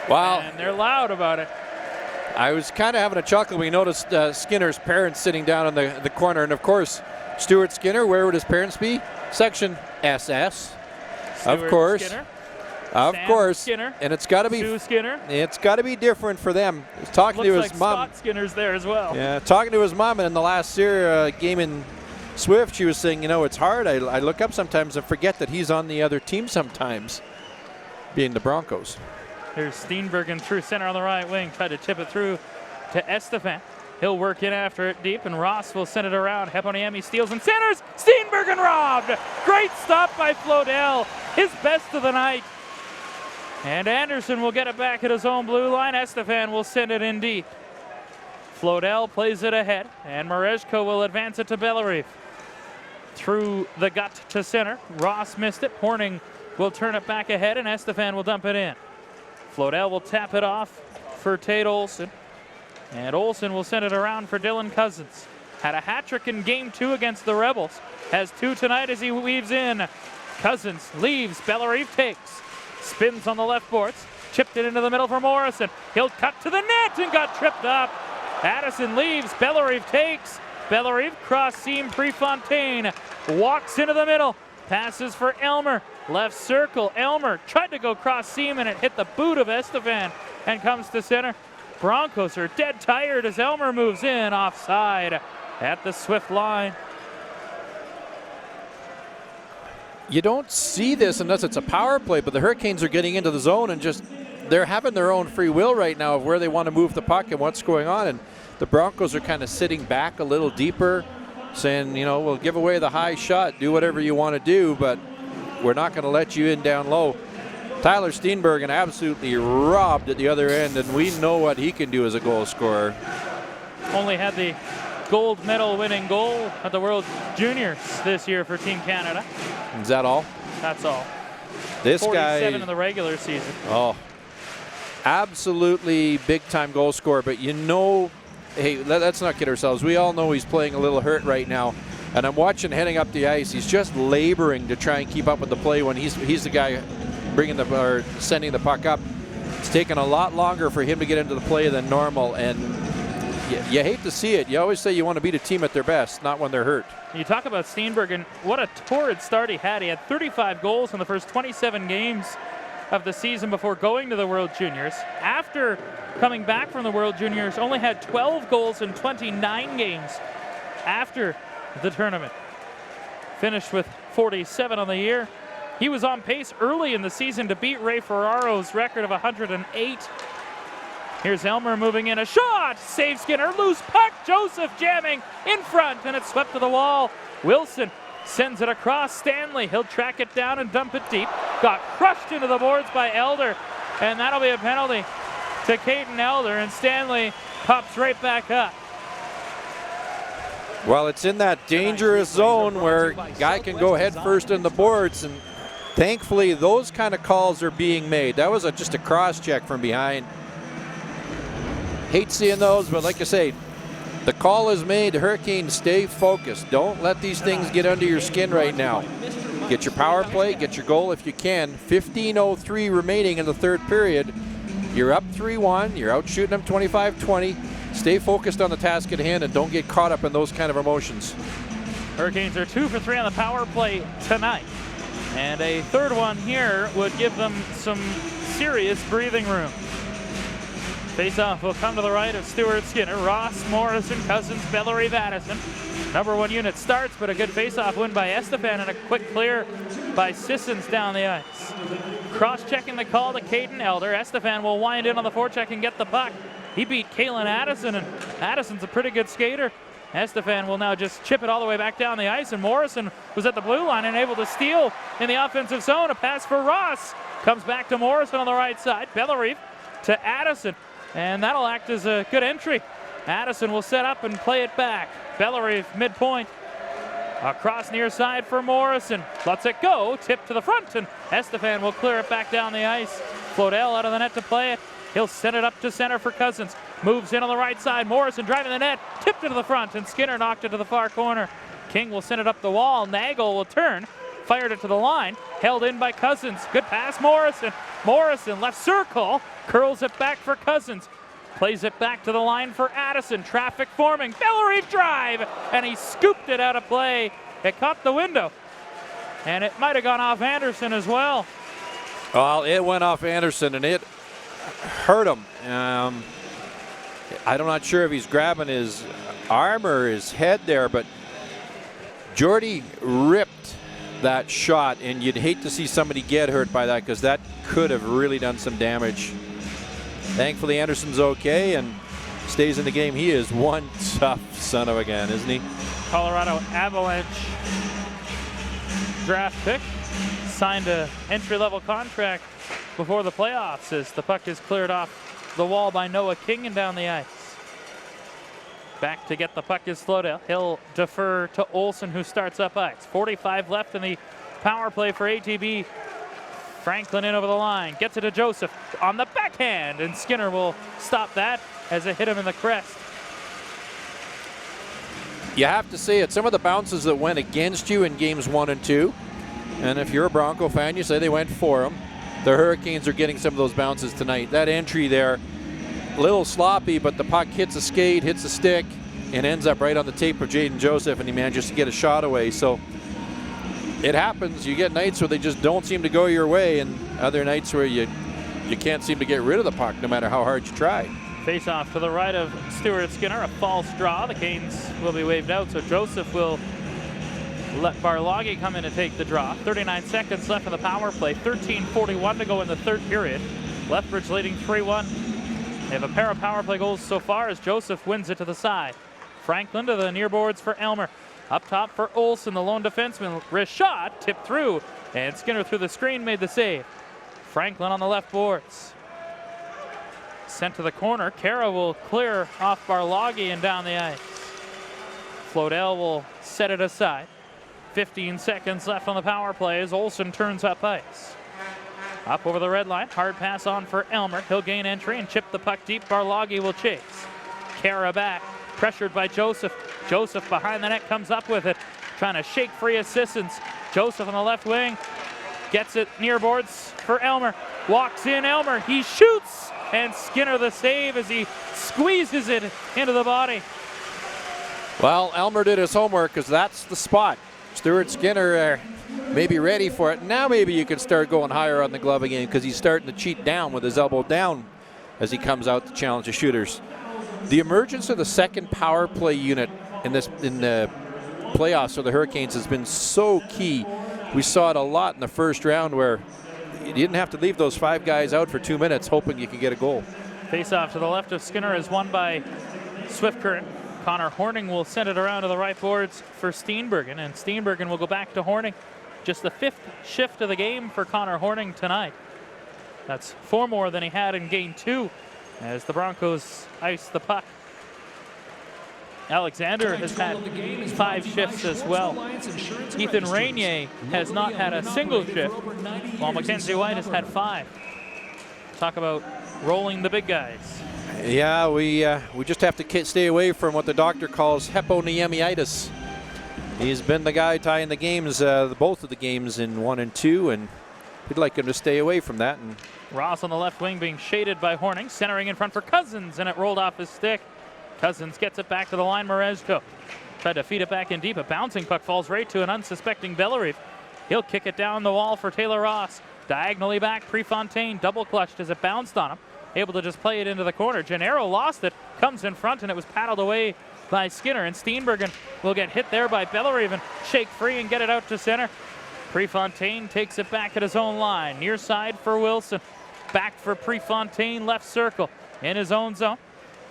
Wow. And they're loud about it. I was kind of having a chuckle when we noticed Skinner's parents sitting down in the corner, and of course, Stuart Skinner, where would his parents be? Section SS. Stuart of course. Skinner. Of Sam course, Skinner, and it's got to be Sue Skinner. It's got to be different for them. He's talking Looks to like his mom. Scott Skinner's there as well. Yeah, talking to his mom, and in the last game in Swift, she was saying, you know, it's hard. I look up sometimes and forget that he's on the other team sometimes, being the Broncos. Here's Steenbergen through center on the right wing, tried to tip it through to Estefan. He'll work in after it deep, and Ross will send it around. Heponiemi steals and centers. Steenbergen robbed. Great stop by Flodell. His best of the night. And Anderson will get it back at his own blue line. Estefan will send it in deep. Flodell plays it ahead, and Marezko will advance it to Bellerive. Through the gut to center. Ross missed it. Horning will turn it back ahead, and Estefan will dump it in. Flodell will tap it off for Tate Olson. And Olson will send it around for Dylan Cousins. Had a hat trick in game 2 against the Rebels. Has 2 tonight as he weaves in. Cousins leaves. Bellerive takes. Spins on the left boards. Chipped it into the middle for Morrison. He'll cut to the net and got tripped up. Addison leaves. Bellerive takes. Bellerive, cross seam, Prefontaine walks into the middle, passes for Elmer, left circle, Elmer tried to go cross seam and it hit the boot of Estefan and comes to center. Broncos are dead tired as Elmer moves in offside at the Swift line. You don't see this unless it's a power play, but the Hurricanes are getting into the zone and just they're having their own free will right now of where they want to move the puck and what's going on. And the Broncos are kind of sitting back a little deeper, saying, you know, we'll give away the high shot, do whatever you want to do, but we're not going to let you in down low. Tyler Steenbergen absolutely robbed at the other end, and we know what he can do as a goal scorer. Only had the gold medal winning goal at the World Juniors this year for Team Canada. Is that all? That's all. This 47 guy in the regular season. Oh, absolutely big-time goal scorer, but you know, hey, let's not kid ourselves. We all know he's playing a little hurt right now, and I'm watching heading up the ice. He's just laboring to try and keep up with the play when he's the guy sending the puck up. It's taken a lot longer for him to get into the play than normal, and you hate to see it. You always say you want to beat a team at their best, not when they're hurt. You talk about Steenbergen, what a torrid start he had. He had 35 goals in the first 27 games of the season before going to the World Juniors. After coming back from the World Juniors, only had 12 goals in 29 games after the tournament. Finished with 47 on the year. He was on pace early in the season to beat Ray Ferraro's record of 108. Here's Elmer moving in, a shot, save Skinner, loose puck, Joseph jamming in front, and it's swept to the wall. Wilson sends it across Stanley, he'll track it down and dump it deep. Got crushed into the boards by Elder, and that'll be a penalty to Caden Elder, and Stanley pops right back up. Well, it's in that dangerous zone where guy can go head first in the boards, and thankfully those kind of calls are being made. That was just a cross check from behind. Hate seeing those, but like I say, the call is made. Hurricanes, stay focused. Don't let these things get under your skin right now. Get your power play, get your goal if you can. 15:03 remaining in the third period. You're up 3-1. You're out shooting them 25-20. Stay focused on the task at hand and don't get caught up in those kind of emotions. Hurricanes are 2 for 3 on the power play tonight. And a third one here would give them some serious breathing room. Face-off will come to the right of Stewart Skinner. Ross, Morrison, Cousins, Bellerive, Addison. Number one unit starts, but a good face-off win by Estefan and a quick clear by Sissons down the ice. Cross-checking the call to Caden Elder. Estefan will wind in on the forecheck and get the puck. He beat Kalen Addison, and Addison's a pretty good skater. Estefan will now just chip it all the way back down the ice, and Morrison was at the blue line and able to steal in the offensive zone. A pass for Ross. Comes back to Morrison on the right side. Bellerive to Addison. And that'll act as a good entry. Addison will set up and play it back. Bellerive midpoint. Across near side for Morrison. Lets it go. Tip to the front, and Estefan will clear it back down the ice. Flodell out of the net to play it. He'll send it up to center for Cousins. Moves in on the right side. Morrison driving the net. Tipped it to the front, and Skinner knocked it to the far corner. King will send it up the wall. Nagel will turn. Fired it to the line. Held in by Cousins. Good pass, Morrison. Morrison left circle. Curls it back for Cousins. Plays it back to the line for Addison. Traffic forming. Bellerive drive. And he scooped it out of play. It caught the window. And it might have gone off Anderson as well. Well, it went off Anderson, and it hurt him. I'm not sure if he's grabbing his arm or his head there, but Jordy ripped that shot, and you'd hate to see somebody get hurt by that because that could have really done some damage. Thankfully, Anderson's okay and stays in the game. He is one tough son of a gun, isn't he? Colorado Avalanche draft pick. Signed an entry-level contract before the playoffs as the puck is cleared off the wall by Noah King and down the ice. Back to get the puck is Flodell. He'll defer to Olsen, who starts up ice. 45 left in the power play for ATB. Franklin in over the line. Gets it to Joseph on the backhand, and Skinner will stop that as it hit him in the crest. You have to say it. Some of the bounces that went against you in games 1 and 2, and if you're a Bronco fan, you say they went for them. The Hurricanes are getting some of those bounces tonight. That entry there, a little sloppy, but the puck hits a skate, hits a stick, and ends up right on the tape of Jaden Joseph, and he manages to get a shot away. So it happens. You get nights where they just don't seem to go your way, and other nights where you can't seem to get rid of the puck no matter how hard you try. Face off to the right of Stuart Skinner, a false draw. The Canes will be waved out, so Joseph will let Barloggy come in and take the draw. 39 seconds left in the power play. 13:41 to go in the third period. Lethbridge leading 3-1. They have a pair of power play goals so far as Joseph wins it to the side. Franklin to the near boards for Elmer. Up top for Olsen, the lone defenseman. Wrist shot, tipped through, and Skinner through the screen made the save. Franklin on the left boards. Sent to the corner. Kara will clear off Barloggy and down the ice. Flodell will set it aside. 15 seconds left on the power play as Olsen turns up ice. Up over the red line. Hard pass on for Elmer. He'll gain entry and chip the puck deep. Barloggy will chase. Kara back. Pressured by Joseph. Joseph behind the net comes up with it. Trying to shake free assistance. Joseph on the left wing. Gets it near boards for Elmer. Walks in Elmer. He shoots. And Skinner the save as he squeezes it into the body. Well, Elmer did his homework because that's the spot. Stuart Skinner may be ready for it. Now maybe you can start going higher on the glove again because he's starting to cheat down with his elbow down as he comes out to challenge the shooters. The emergence of the second power play unit in the playoffs for the Hurricanes has been so key. We saw it a lot in the first round where you didn't have to leave those 5 guys out for 2 minutes hoping you could get a goal. Face off to the left of Skinner is won by Swift Current. Connor Horning will send it around to the right boards for Steenbergen, and Steenbergen will go back to Horning. Just the 5th shift of the game for Connor Horning tonight. That's 4 more than he had in game 2 as the Broncos ice the puck. Alexander has had 5 shifts as well. Ethan Rainier has not had a single shift, while Mackenzie White has had 5. Talk about rolling the big guys. Yeah, we just have to stay away from what the doctor calls heponiemitis. He's been the guy tying the games, both of the games in 1 and 2, and we'd like him to stay away from that. And Ross on the left wing being shaded by Horning, centering in front for Cousins, and it rolled off his stick. Cousins gets it back to the line. Merezko tried to feed it back in deep. A bouncing puck falls right to an unsuspecting Bellerive. He'll kick it down the wall for Taylor Ross. Diagonally back, Prefontaine double clutched as it bounced on him. Able to just play it into the corner. Gennaro lost it, comes in front, and it was paddled away by Skinner. And Steenbergen will get hit there by Bellerive and shake free and get it out to center. Prefontaine takes it back at his own line. Near side for Wilson. Back for Prefontaine, left circle in his own zone.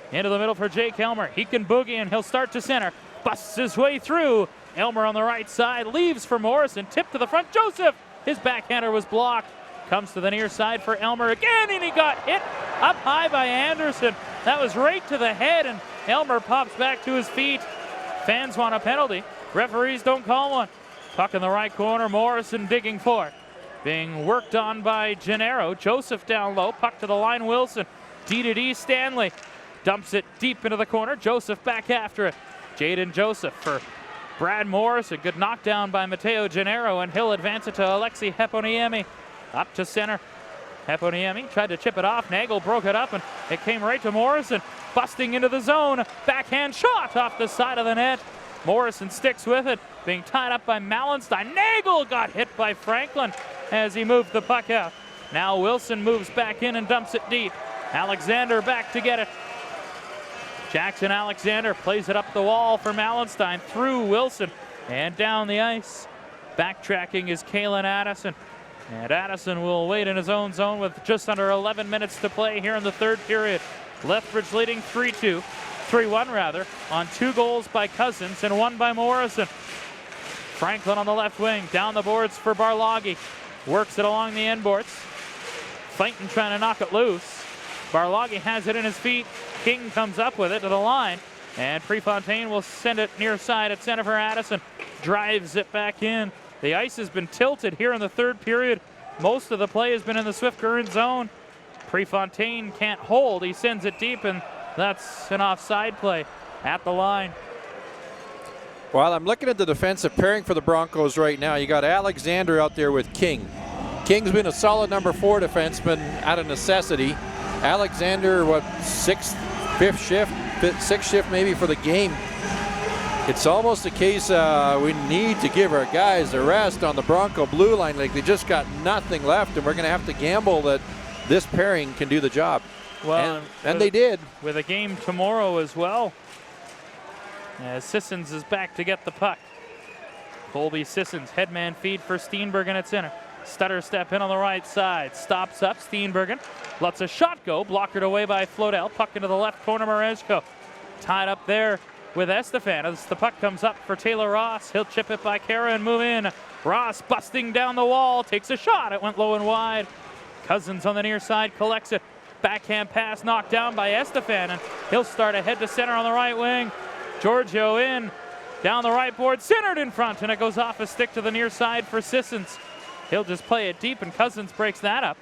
Into the middle for Jake Elmer. He can boogie and he'll start to center. Busts his way through. Elmer on the right side, leaves for Morrison. Tip to the front, Joseph. His backhander was blocked. Comes to the near side for Elmer again, and he got hit up high by Anderson. That was right to the head, and Elmer pops back to his feet. Fans want a penalty. Referees don't call one. Puck in the right corner, Morrison digging for it. Being worked on by Gennaro. Joseph down low, puck to the line, Wilson. D-to-D, Stanley. Dumps it deep into the corner. Joseph back after it. Jaden Joseph for Brad Morris. A good knockdown by Matteo Gennaro, and he'll advance it to Alexi Heponiemi. Up to center. Heponiemi tried to chip it off. Nagel broke it up, and it came right to Morrison. Busting into the zone. Backhand shot off the side of the net. Morrison sticks with it. Being tied up by Mallenstein. Nagel got hit by Franklin as he moved the puck out. Now Wilson moves back in and dumps it deep. Alexander back to get it. Jackson Alexander plays it up the wall for Mallenstein, through Wilson and down the ice. Backtracking is Kalen Addison. And Addison will wait in his own zone with just under 11 minutes to play here in the third period. Lethbridge leading 3-1 rather, on 2 goals by Cousins and 1 by Morrison. Franklin on the left wing, down the boards for Barloggy. Works it along the end boards. Fighting, trying to knock it loose. Barloggy has it in his feet. King comes up with it to the line. And Prefontaine will send it near side at center for Addison. Drives it back in. The ice has been tilted here in the third period. Most of the play has been in the Swift Current zone. Prefontaine can't hold. He sends it deep, and that's an offside play at the line. Well, I'm looking at the defensive pairing for the Broncos right now. You got Alexander out there with King. King's been a solid number 4 defenseman out of necessity. Alexander, 6th, 5th shift? sixth shift maybe for the game. It's almost a case we need to give our guys a rest on the Bronco blue line. Like, they just got nothing left, and we're going to have to gamble that this pairing can do the job. Well, and they did. With a game tomorrow as well. As Sissons is back to get the puck. Colby Sissons, headman feed for Steenbergen at center. Stutter step in on the right side. Stops up, Steenbergen. Lets a shot go. Blockered away by Flodell. Puck into the left corner, Mareshko. Tied up there with Estefan as the puck comes up for Taylor Ross. He'll chip it by Kara and move in. Ross busting down the wall. Takes a shot. It went low and wide. Cousins on the near side collects it. Backhand pass knocked down by Estefan, and he'll start ahead to center on the right wing. Giorgio in. Down the right board, centered in front, and it goes off a stick to the near side for Sissons. He'll just play it deep, and Cousins breaks that up.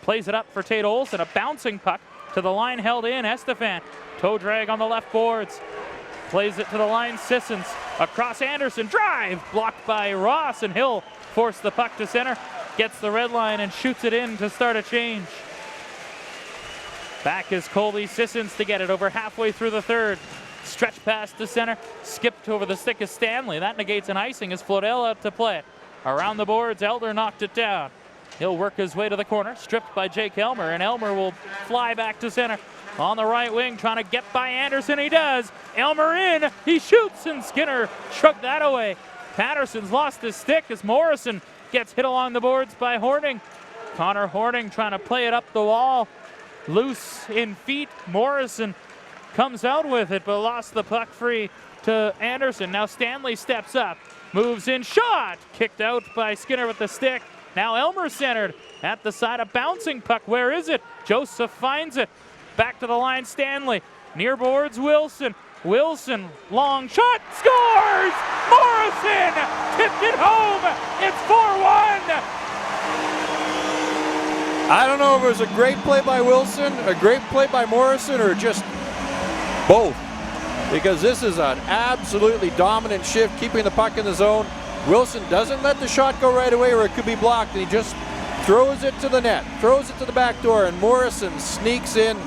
Plays it up for Tate Olsen, a bouncing puck to the line held in. Estefan, toe drag on the left boards. Plays it to the line, Sissons. Across Anderson, drive, blocked by Ross, and he'll force the puck to center. Gets the red line and shoots it in to start a change. Back is Colby Sissons to get it over halfway through the third. Stretch pass to center, skipped over the stick of Stanley. That negates an icing as Flodell out to play it. Around the boards, Elder knocked it down. He'll work his way to the corner, stripped by Jake Elmer, and Elmer will fly back to center. On the right wing, trying to get by Anderson, he does. Elmer in, he shoots, and Skinner shrugged that away. Patterson's lost his stick as Morrison gets hit along the boards by Horning. Connor Horning trying to play it up the wall. Loose in feet, Morrison comes out with it, but lost the puck free to Anderson. Now Stanley steps up, moves in, shot! Kicked out by Skinner with the stick. Now Elmer centered at the side, a bouncing puck. Where is it? Joseph finds it. Back to the line, Stanley. Near boards, Wilson. Wilson, long shot, scores! Morrison tipped it home. It's 4-1. I don't know if it was a great play by Wilson, a great play by Morrison, or just both, because this is an absolutely dominant shift, keeping the puck in the zone. Wilson doesn't let the shot go right away, or it could be blocked, and he just throws it to the net, throws it to the back door, and Morrison sneaks in,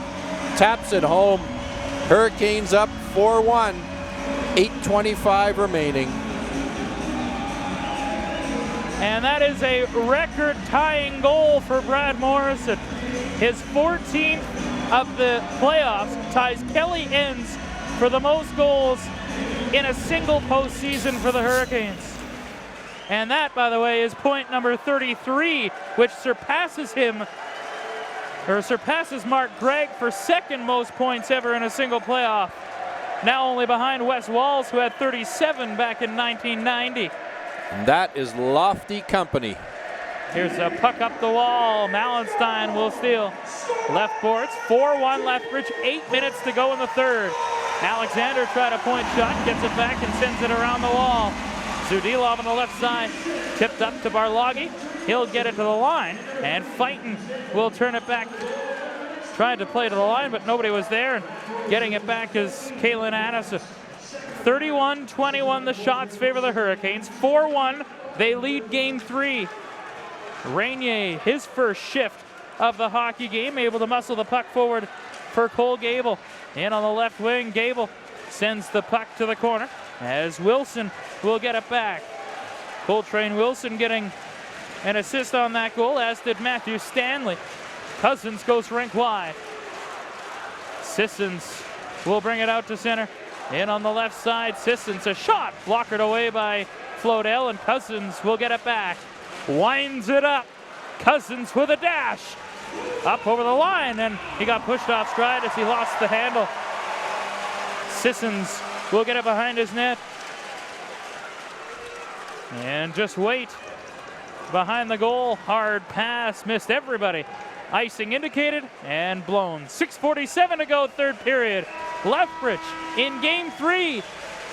taps it home. Hurricanes up 4-1, 8:25 remaining. And that is a record-tying goal for Brad Morrison. His 14th of the playoffs, ties Kelly Enns for the most goals in a single postseason for the Hurricanes. And that, by the way, is point number 33, which surpasses Mark Gregg for second most points ever in a single playoff. Now only behind Wes Walls, who had 37 back in 1990. And that is lofty company. Here's a puck up the wall. Mallenstein will steal. Left boards, 4-1 Lethbridge, 8 minutes to go in the third. Alexander tried a point shot, gets it back and sends it around the wall. Zudilov on the left side, tipped up to Barloggi. He'll get it to the line, and Fighton will turn it back. Tried to play to the line, but nobody was there. And getting it back is Kalen Addison. 31-21, the shots favor the Hurricanes. 4-1, they lead game 3. Rainier, his first shift of the hockey game, able to muscle the puck forward for Cole Gable. In on the left wing, Gable sends the puck to the corner as Wilson will get it back. Coltrane Wilson getting an assist on that goal, as did Matthew Stanley. Cousins goes rink wide. Sissons will bring it out to center. In on the left side, Sissons, a shot, blockered away by Flodell, and Cousins will get it back. Winds it up. Cousins with a dash. Up over the line, and he got pushed off stride as he lost the handle. Sissons will get it behind his net. And just wait. Behind the goal, hard pass, missed everybody. Icing indicated and blown. 6:47 to go, third period. Lethbridge in game 3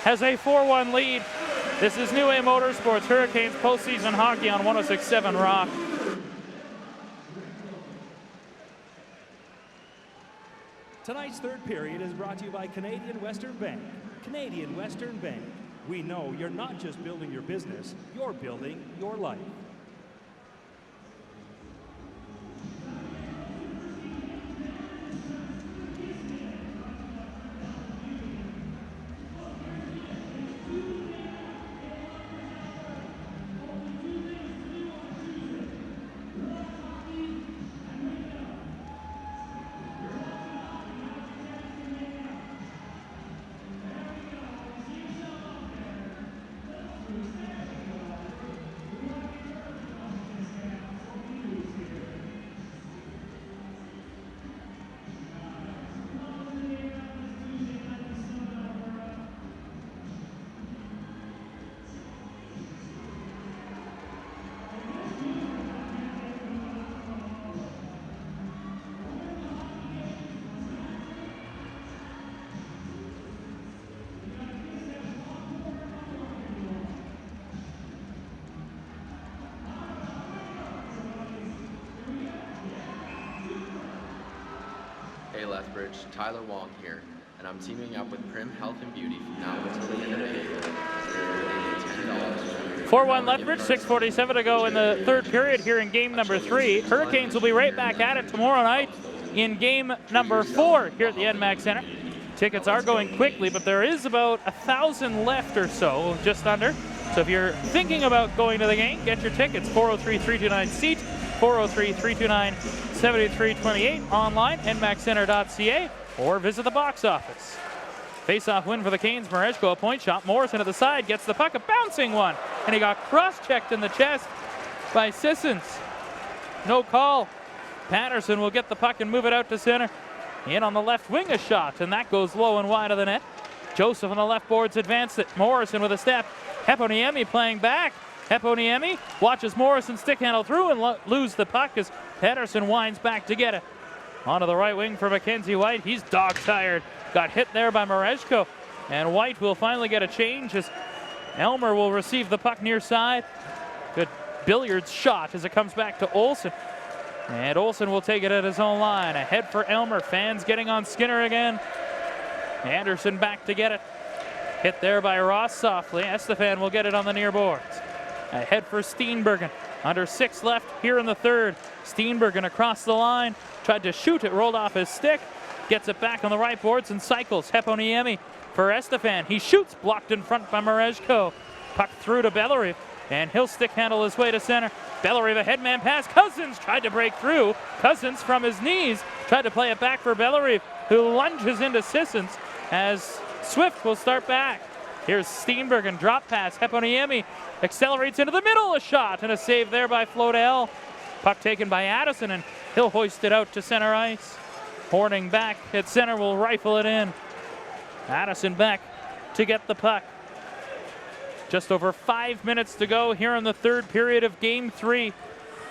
has a 4-1 lead. This is New A Motorsports, Hurricanes postseason hockey on 106.7 Rock. Tonight's third period is brought to you by Canadian Western Bank. Canadian Western Bank. We know you're not just building your business, you're building your life. Lethbridge, Tyler Wong here, and I'm teaming up with Prim Health and Beauty from now until the end of April. $10. 4-1 Lethbridge, 6:47 to go in the third period here in game number 3. Hurricanes will be right back at it tomorrow night in game number 4 here at the NMAX Center. Tickets are going quickly, but there is about 1,000 left or so, just under. So if you're thinking about going to the game, get your tickets, 403-329-SEAT, 403-329-7328, online, nmaxcenter.ca, or visit the box office. Face-off win for the Canes. Mareshko, a point shot. Morrison at the side gets the puck, a bouncing one, and he got cross-checked in the chest by Sissons. No call. Patterson will get the puck and move it out to center. In on the left wing, a shot, and that goes low and wide of the net. Joseph on the left boards advanced it. Morrison with a step. Heponiemi playing back. Heponiemi watches Morrison stick handle through and lose the puck as Patterson winds back to get it. Onto the right wing for Mackenzie White. He's dog-tired. Got hit there by Mareshko. And White will finally get a change as Elmer will receive the puck near side. Good billiards shot as it comes back to Olsen. And Olsen will take it at his own line. Ahead for Elmer. Fans getting on Skinner again. Anderson back to get it. Hit there by Ross softly. Estefan will get it on the near boards. Ahead for Steenbergen. Under 6 left here in the third. Steenbergen across the line. Tried to shoot it, rolled off his stick. Gets it back on the right boards and cycles. Heponiemi for Estefan. He shoots, blocked in front by Mareshko. Puck through to Bellerive, and he'll stick handle his way to center. Bellerive, a headman pass. Cousins tried to break through. Cousins from his knees tried to play it back for Bellerive, who lunges into Sissons as Swift will start back. Here's Steenbergen, drop pass. Heponiemi accelerates into the middle, a shot, and a save there by Flodell. Puck taken by Addison, and he'll hoist it out to center ice. Horning back at center will rifle it in. Addison back to get the puck. Just over 5 minutes to go here in the third period of game 3.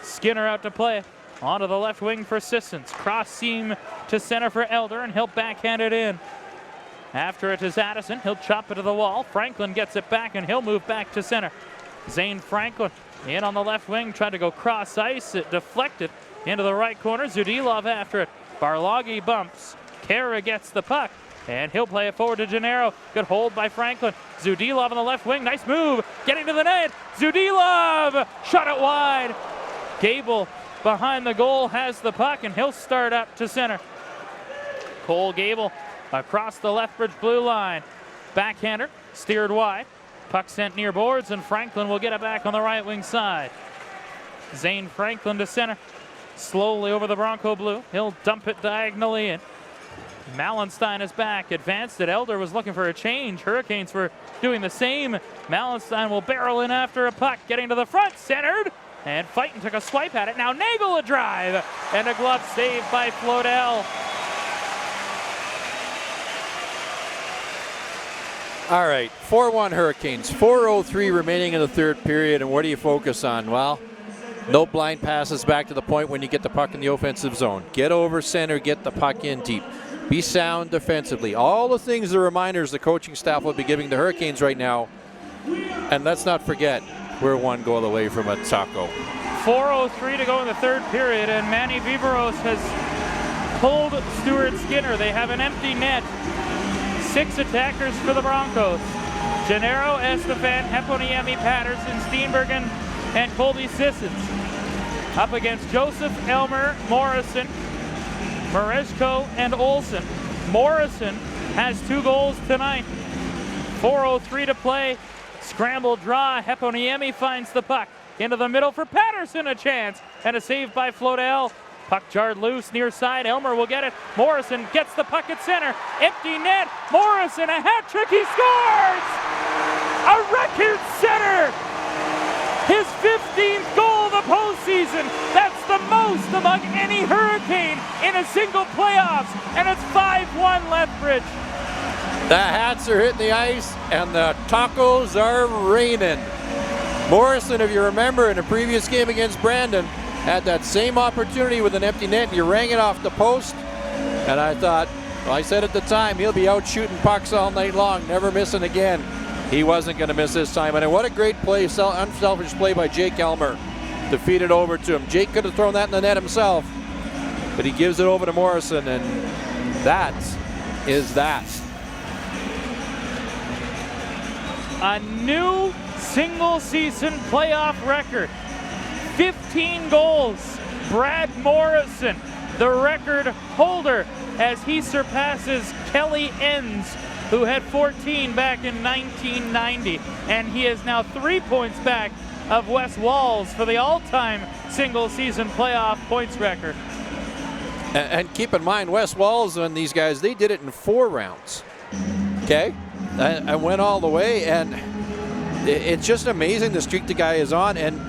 Skinner out to play. Onto the left wing for Sissons. Cross seam to center for Elder, and he'll backhand it in. After it is Addison, he'll chop it to the wall. Franklin gets it back, and he'll move back to center. Zane Franklin in on the left wing, tried to go cross ice. It deflected into the right corner. Zudilov after it. Barloggi bumps. Kara gets the puck, and he'll play it forward to Gennaro. Good hold by Franklin. Zudilov on the left wing. Nice move. Getting to the net. Zudilov shot it wide. Gable behind the goal has the puck, and he'll start up to center. Cole Gable across the Lethbridge blue line. Backhander steered wide. Puck sent near boards, and Franklin will get it back on the right wing side. Zane Franklin to center. Slowly over the Bronco blue. He'll dump it diagonally in. Mallenstein is back. Advanced it. Elder was looking for a change. Hurricanes were doing the same. Mallenstein will barrel in after a puck. Getting to the front. Centered. And Fighton took a swipe at it. Now Nagel a drive. And a glove save by Flodell. All right, 4-1 Hurricanes. 4:03 remaining in the third period, and what do you focus on? Well, no blind passes back to the point when you get the puck in the offensive zone. Get over center, get the puck in deep. Be sound defensively. All the things, the reminders the coaching staff will be giving the Hurricanes right now. And let's not forget, we're one goal away from a taco. 4:03 to go in the third period, and Manny Viveros has pulled Stuart Skinner. They have an empty net. 6 attackers for the Broncos. Gennaro, Estefan, Heponiemi, Patterson, Steenbergen, and Colby Sissons. Up against Joseph, Elmer, Morrison, Mareshko, and Olsen. Morrison has 2 goals tonight. 4:03 to play. Scramble draw. Heponiemi finds the puck. Into the middle for Patterson, a chance. And a save by Flodell. Puck jarred loose near side. Elmer will get it. Morrison gets the puck at center. Empty net. Morrison, a hat trick. He scores! A record center! His 15th goal of the postseason. That's the most among any Hurricane in a single playoffs. And it's 5-1 Lethbridge. The hats are hitting the ice, and the tacos are raining. Morrison, if you remember, in a previous game against Brandon, had that same opportunity with an empty net, and you rang it off the post. And I thought, well, I said at the time, he'll be out shooting pucks all night long, never missing again. He wasn't going to miss this time. And what a great play, unselfish play by Jake Elmer to feed it over to him. Jake could have thrown that in the net himself, but he gives it over to Morrison, and That is that. A new single-season playoff record. 15 goals. Brad Morrison, the record holder, as he surpasses Kelly Enns, who had 14 back in 1990. And he is now 3 points back of Wes Walls for the all-time single-season playoff points record. And keep in mind, Wes Walls and these guys, they did it in 4 rounds. Okay? I went all the way, and it's just amazing the streak the guy is on. And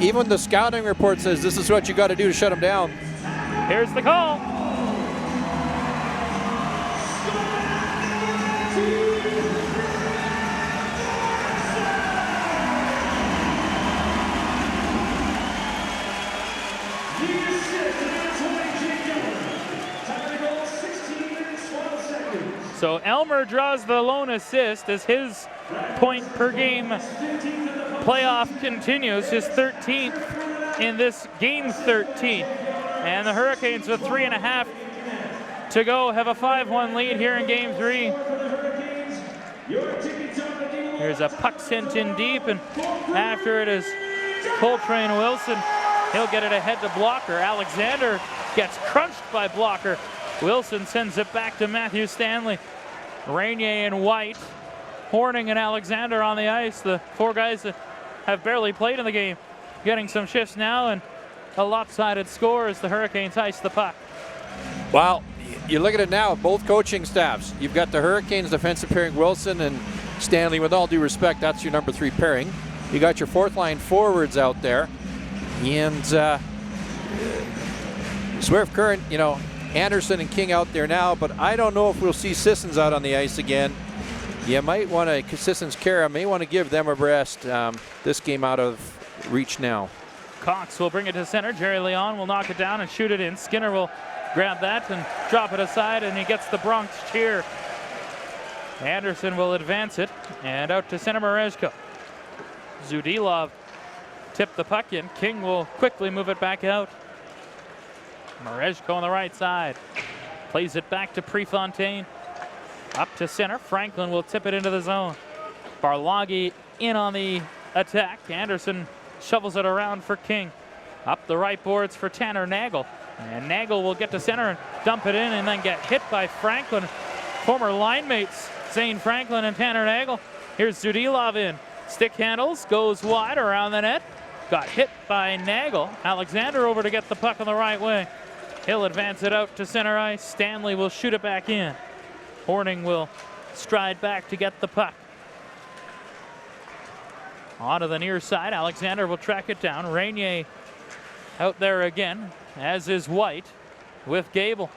even the scouting report says this is what you got to do to shut him down. Here's the call. So Elmer draws the lone assist as his point per game playoff continues, his 13th in this game 13. And the Hurricanes with 3.5 to go have a 5-1 lead here in game 3. Here's a puck sent in deep, and after it is Coltrane Wilson. He'll get it ahead to Blocker. Alexander gets crunched by Blocker. Wilson sends it back to Matthew Stanley. Rainier and White, Horning and Alexander on the ice. The 4 guys that have barely played in the game getting some shifts now, and a lopsided score as the Hurricanes ice the puck. Well, you look at it now, both coaching staffs. You've got the Hurricanes defensive pairing Wilson and Stanley. With all due respect, that's your number 3 pairing. You got your 4th line forwards out there. And Swift Current, you know, Anderson and King out there now, but I don't know if we'll see Sissons out on the ice again. You might want to, Sissons Kara may want to give them a rest. This game out of reach now. Cox will bring it to center. Jerry Leon will knock it down and shoot it in. Skinner will grab that and drop it aside, and he gets the Bronx cheer. Anderson will advance it, and out to center Merezko. Zudilov tipped the puck in. King will quickly move it back out. Merezko on the right side. Plays it back to Prefontaine. Up to center. Franklin will tip it into the zone. Barloggy in on the attack. Anderson shovels it around for King. Up the right boards for Tanner Nagel. And Nagel will get to center and dump it in and then get hit by Franklin. Former line mates Zane Franklin and Tanner Nagel. Here's Zudilov in. Stick handles, goes wide around the net. Got hit by Nagel. Alexander over to get the puck on the right wing. He'll advance it out to center ice. Stanley will shoot it back in. Horning will stride back to get the puck. Onto the near side. Alexander will track it down. Rainier out there again, as is White with Gable.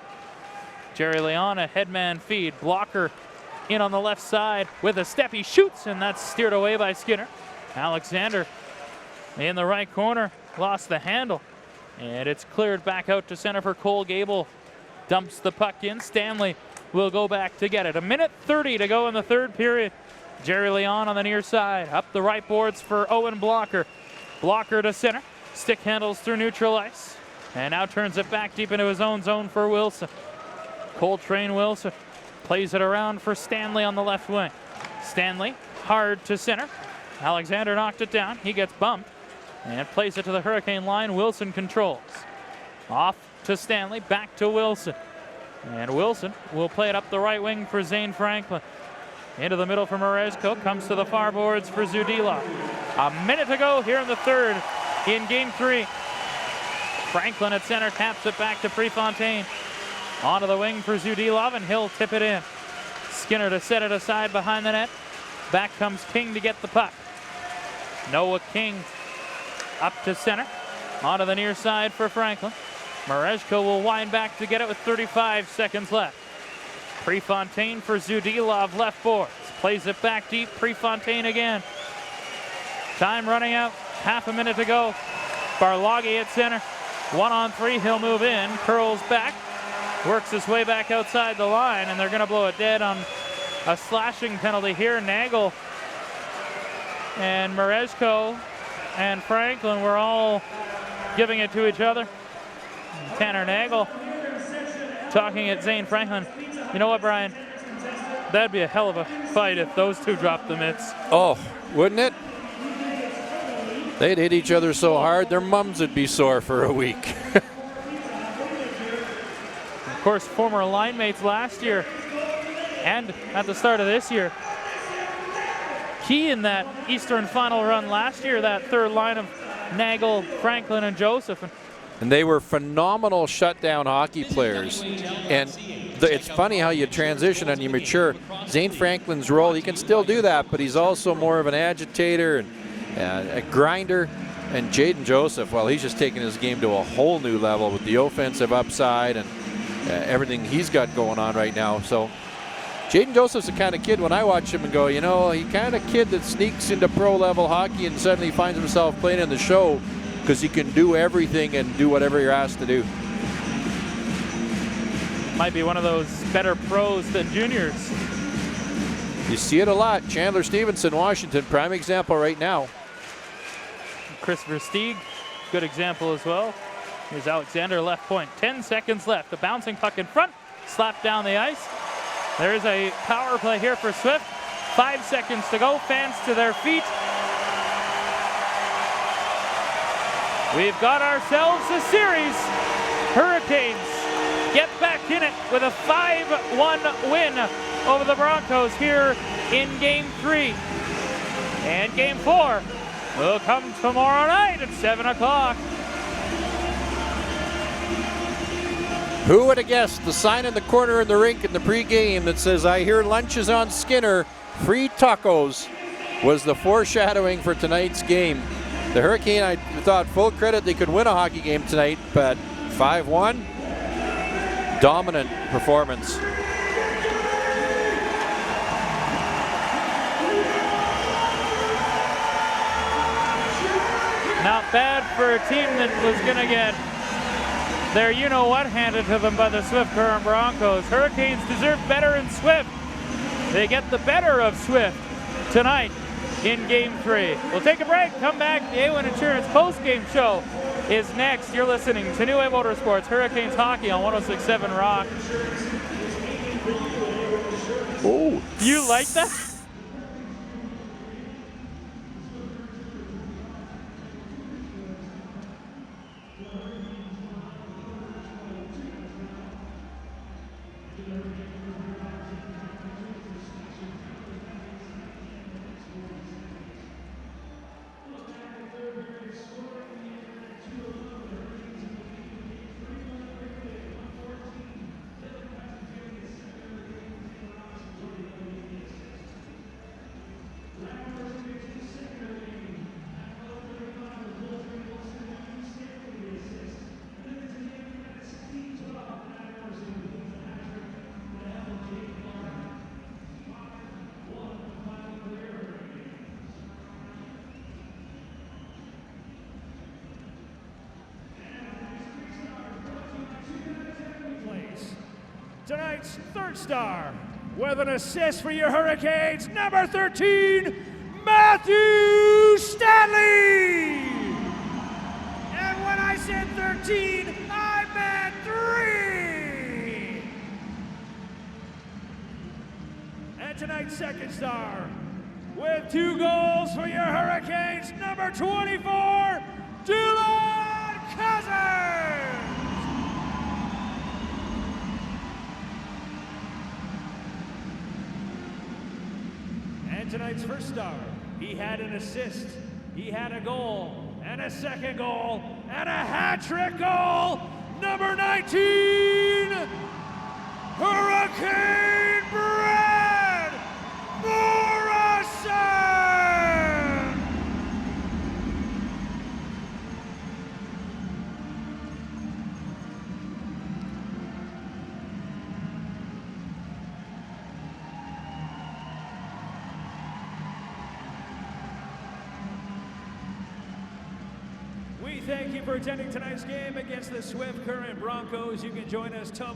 Jerry Leon, a headman feed. Blocker in on the left side with a step. He shoots, and that's steered away by Skinner. Alexander in the right corner, lost the handle. And it's cleared back out to center for Cole Gable. Dumps the puck in. Stanley will go back to get it. 1:30 to go in the 3rd period. Jerry Leon on the near side. Up the right boards for Owen Blocker. Blocker to center. Stick handles through neutral ice. And now turns it back deep into his own zone for Wilson. Coltrane Wilson plays it around for Stanley on the left wing. Stanley hard to center. Alexander knocked it down. He gets bumped and plays it to the Hurricane line. Wilson controls. Off to Stanley, back to Wilson. And Wilson will play it up the right wing for Zane Franklin. Into the middle for Merezko, comes to the far boards for Zudilov. 1 minute to go here in the 3rd in game 3. Franklin at center, taps it back to Prefontaine. Onto the wing for Zudilov, and he'll tip it in. Skinner to set it aside behind the net. Back comes King to get the puck. Noah King up to center. Onto the near side for Franklin. Merezko will wind back to get it with 35 seconds left. Prefontaine for Zudilov, left boards. Plays it back deep. Prefontaine again. Time running out. Half a minute to go. Barloggy at center. 1-on-3. He'll move in. Curls back. Works his way back outside the line, and they're going to blow it dead on a slashing penalty here. Nagel and Merezko and Franklin were all giving it to each other. Tanner Nagel talking at Zane Franklin. You know what, Brian? That'd be a hell of a fight if those two dropped the mitts. Oh, wouldn't it? They'd hit each other so hard, their mums would be sore for a week. Of course, former line mates last year and at the start of this year. Key in that Eastern final run last year, that third line of Nagel, Franklin, and Joseph. And they were phenomenal shutdown hockey players. And it's funny how you transition and you mature. Zane Franklin's role, he can still do that, but he's also more of an agitator and a grinder. And Jaden Joseph, well, he's just taking his game to a whole new level with the offensive upside and everything he's got going on right now. So Jaden Joseph's the kind of kid, when I watch him and go, you know, he kind of kid that sneaks into pro-level hockey and suddenly finds himself playing in the show because he can do everything and do whatever you're asked to do. Might be one of those better pros than juniors. You see it a lot. Chandler Stevenson, Washington, prime example right now. Christopher Stieg, good example as well. Here's Alexander, left point. 10 seconds left. The bouncing puck in front, slapped down the ice. There's a power play here for Swift. 5 seconds to go. Fans to their feet. We've got ourselves a series. Hurricanes get back in it with a 5-1 win over the Broncos here in Game 3. And Game 4 will come tomorrow night at 7 o'clock. Who would have guessed the sign in the corner in the rink in the pregame that says, "I hear lunch is on Skinner, free tacos," was the foreshadowing for tonight's game. The Hurricane, I thought full credit they could win a hockey game tonight, but 5-1, dominant performance. Not bad for a team that was going to get their you-know-what handed to them by the Swift Current Broncos. Hurricanes deserve better in Swift. They get the better of Swift tonight in Game 3. We'll take a break, come back. The A1 Insurance post-game show is next. You're listening to New Wave Motorsports Hurricanes Hockey on 106.7 Rock. Oh, you like that? Tonight's third star, with an assist for your Hurricanes, number 13, Matthew Stanley. And when I said 13, I meant 3. And tonight's second star, with 2 goals for your Hurricanes, number 24, Dylan Cousins. Tonight's first star, he had an assist, he had a goal, and a second goal, and a hat-trick goal, number 19, Hurricane Brad Morrison! Thank you for attending tonight's game against the Swift Current Broncos. You can join us tomorrow.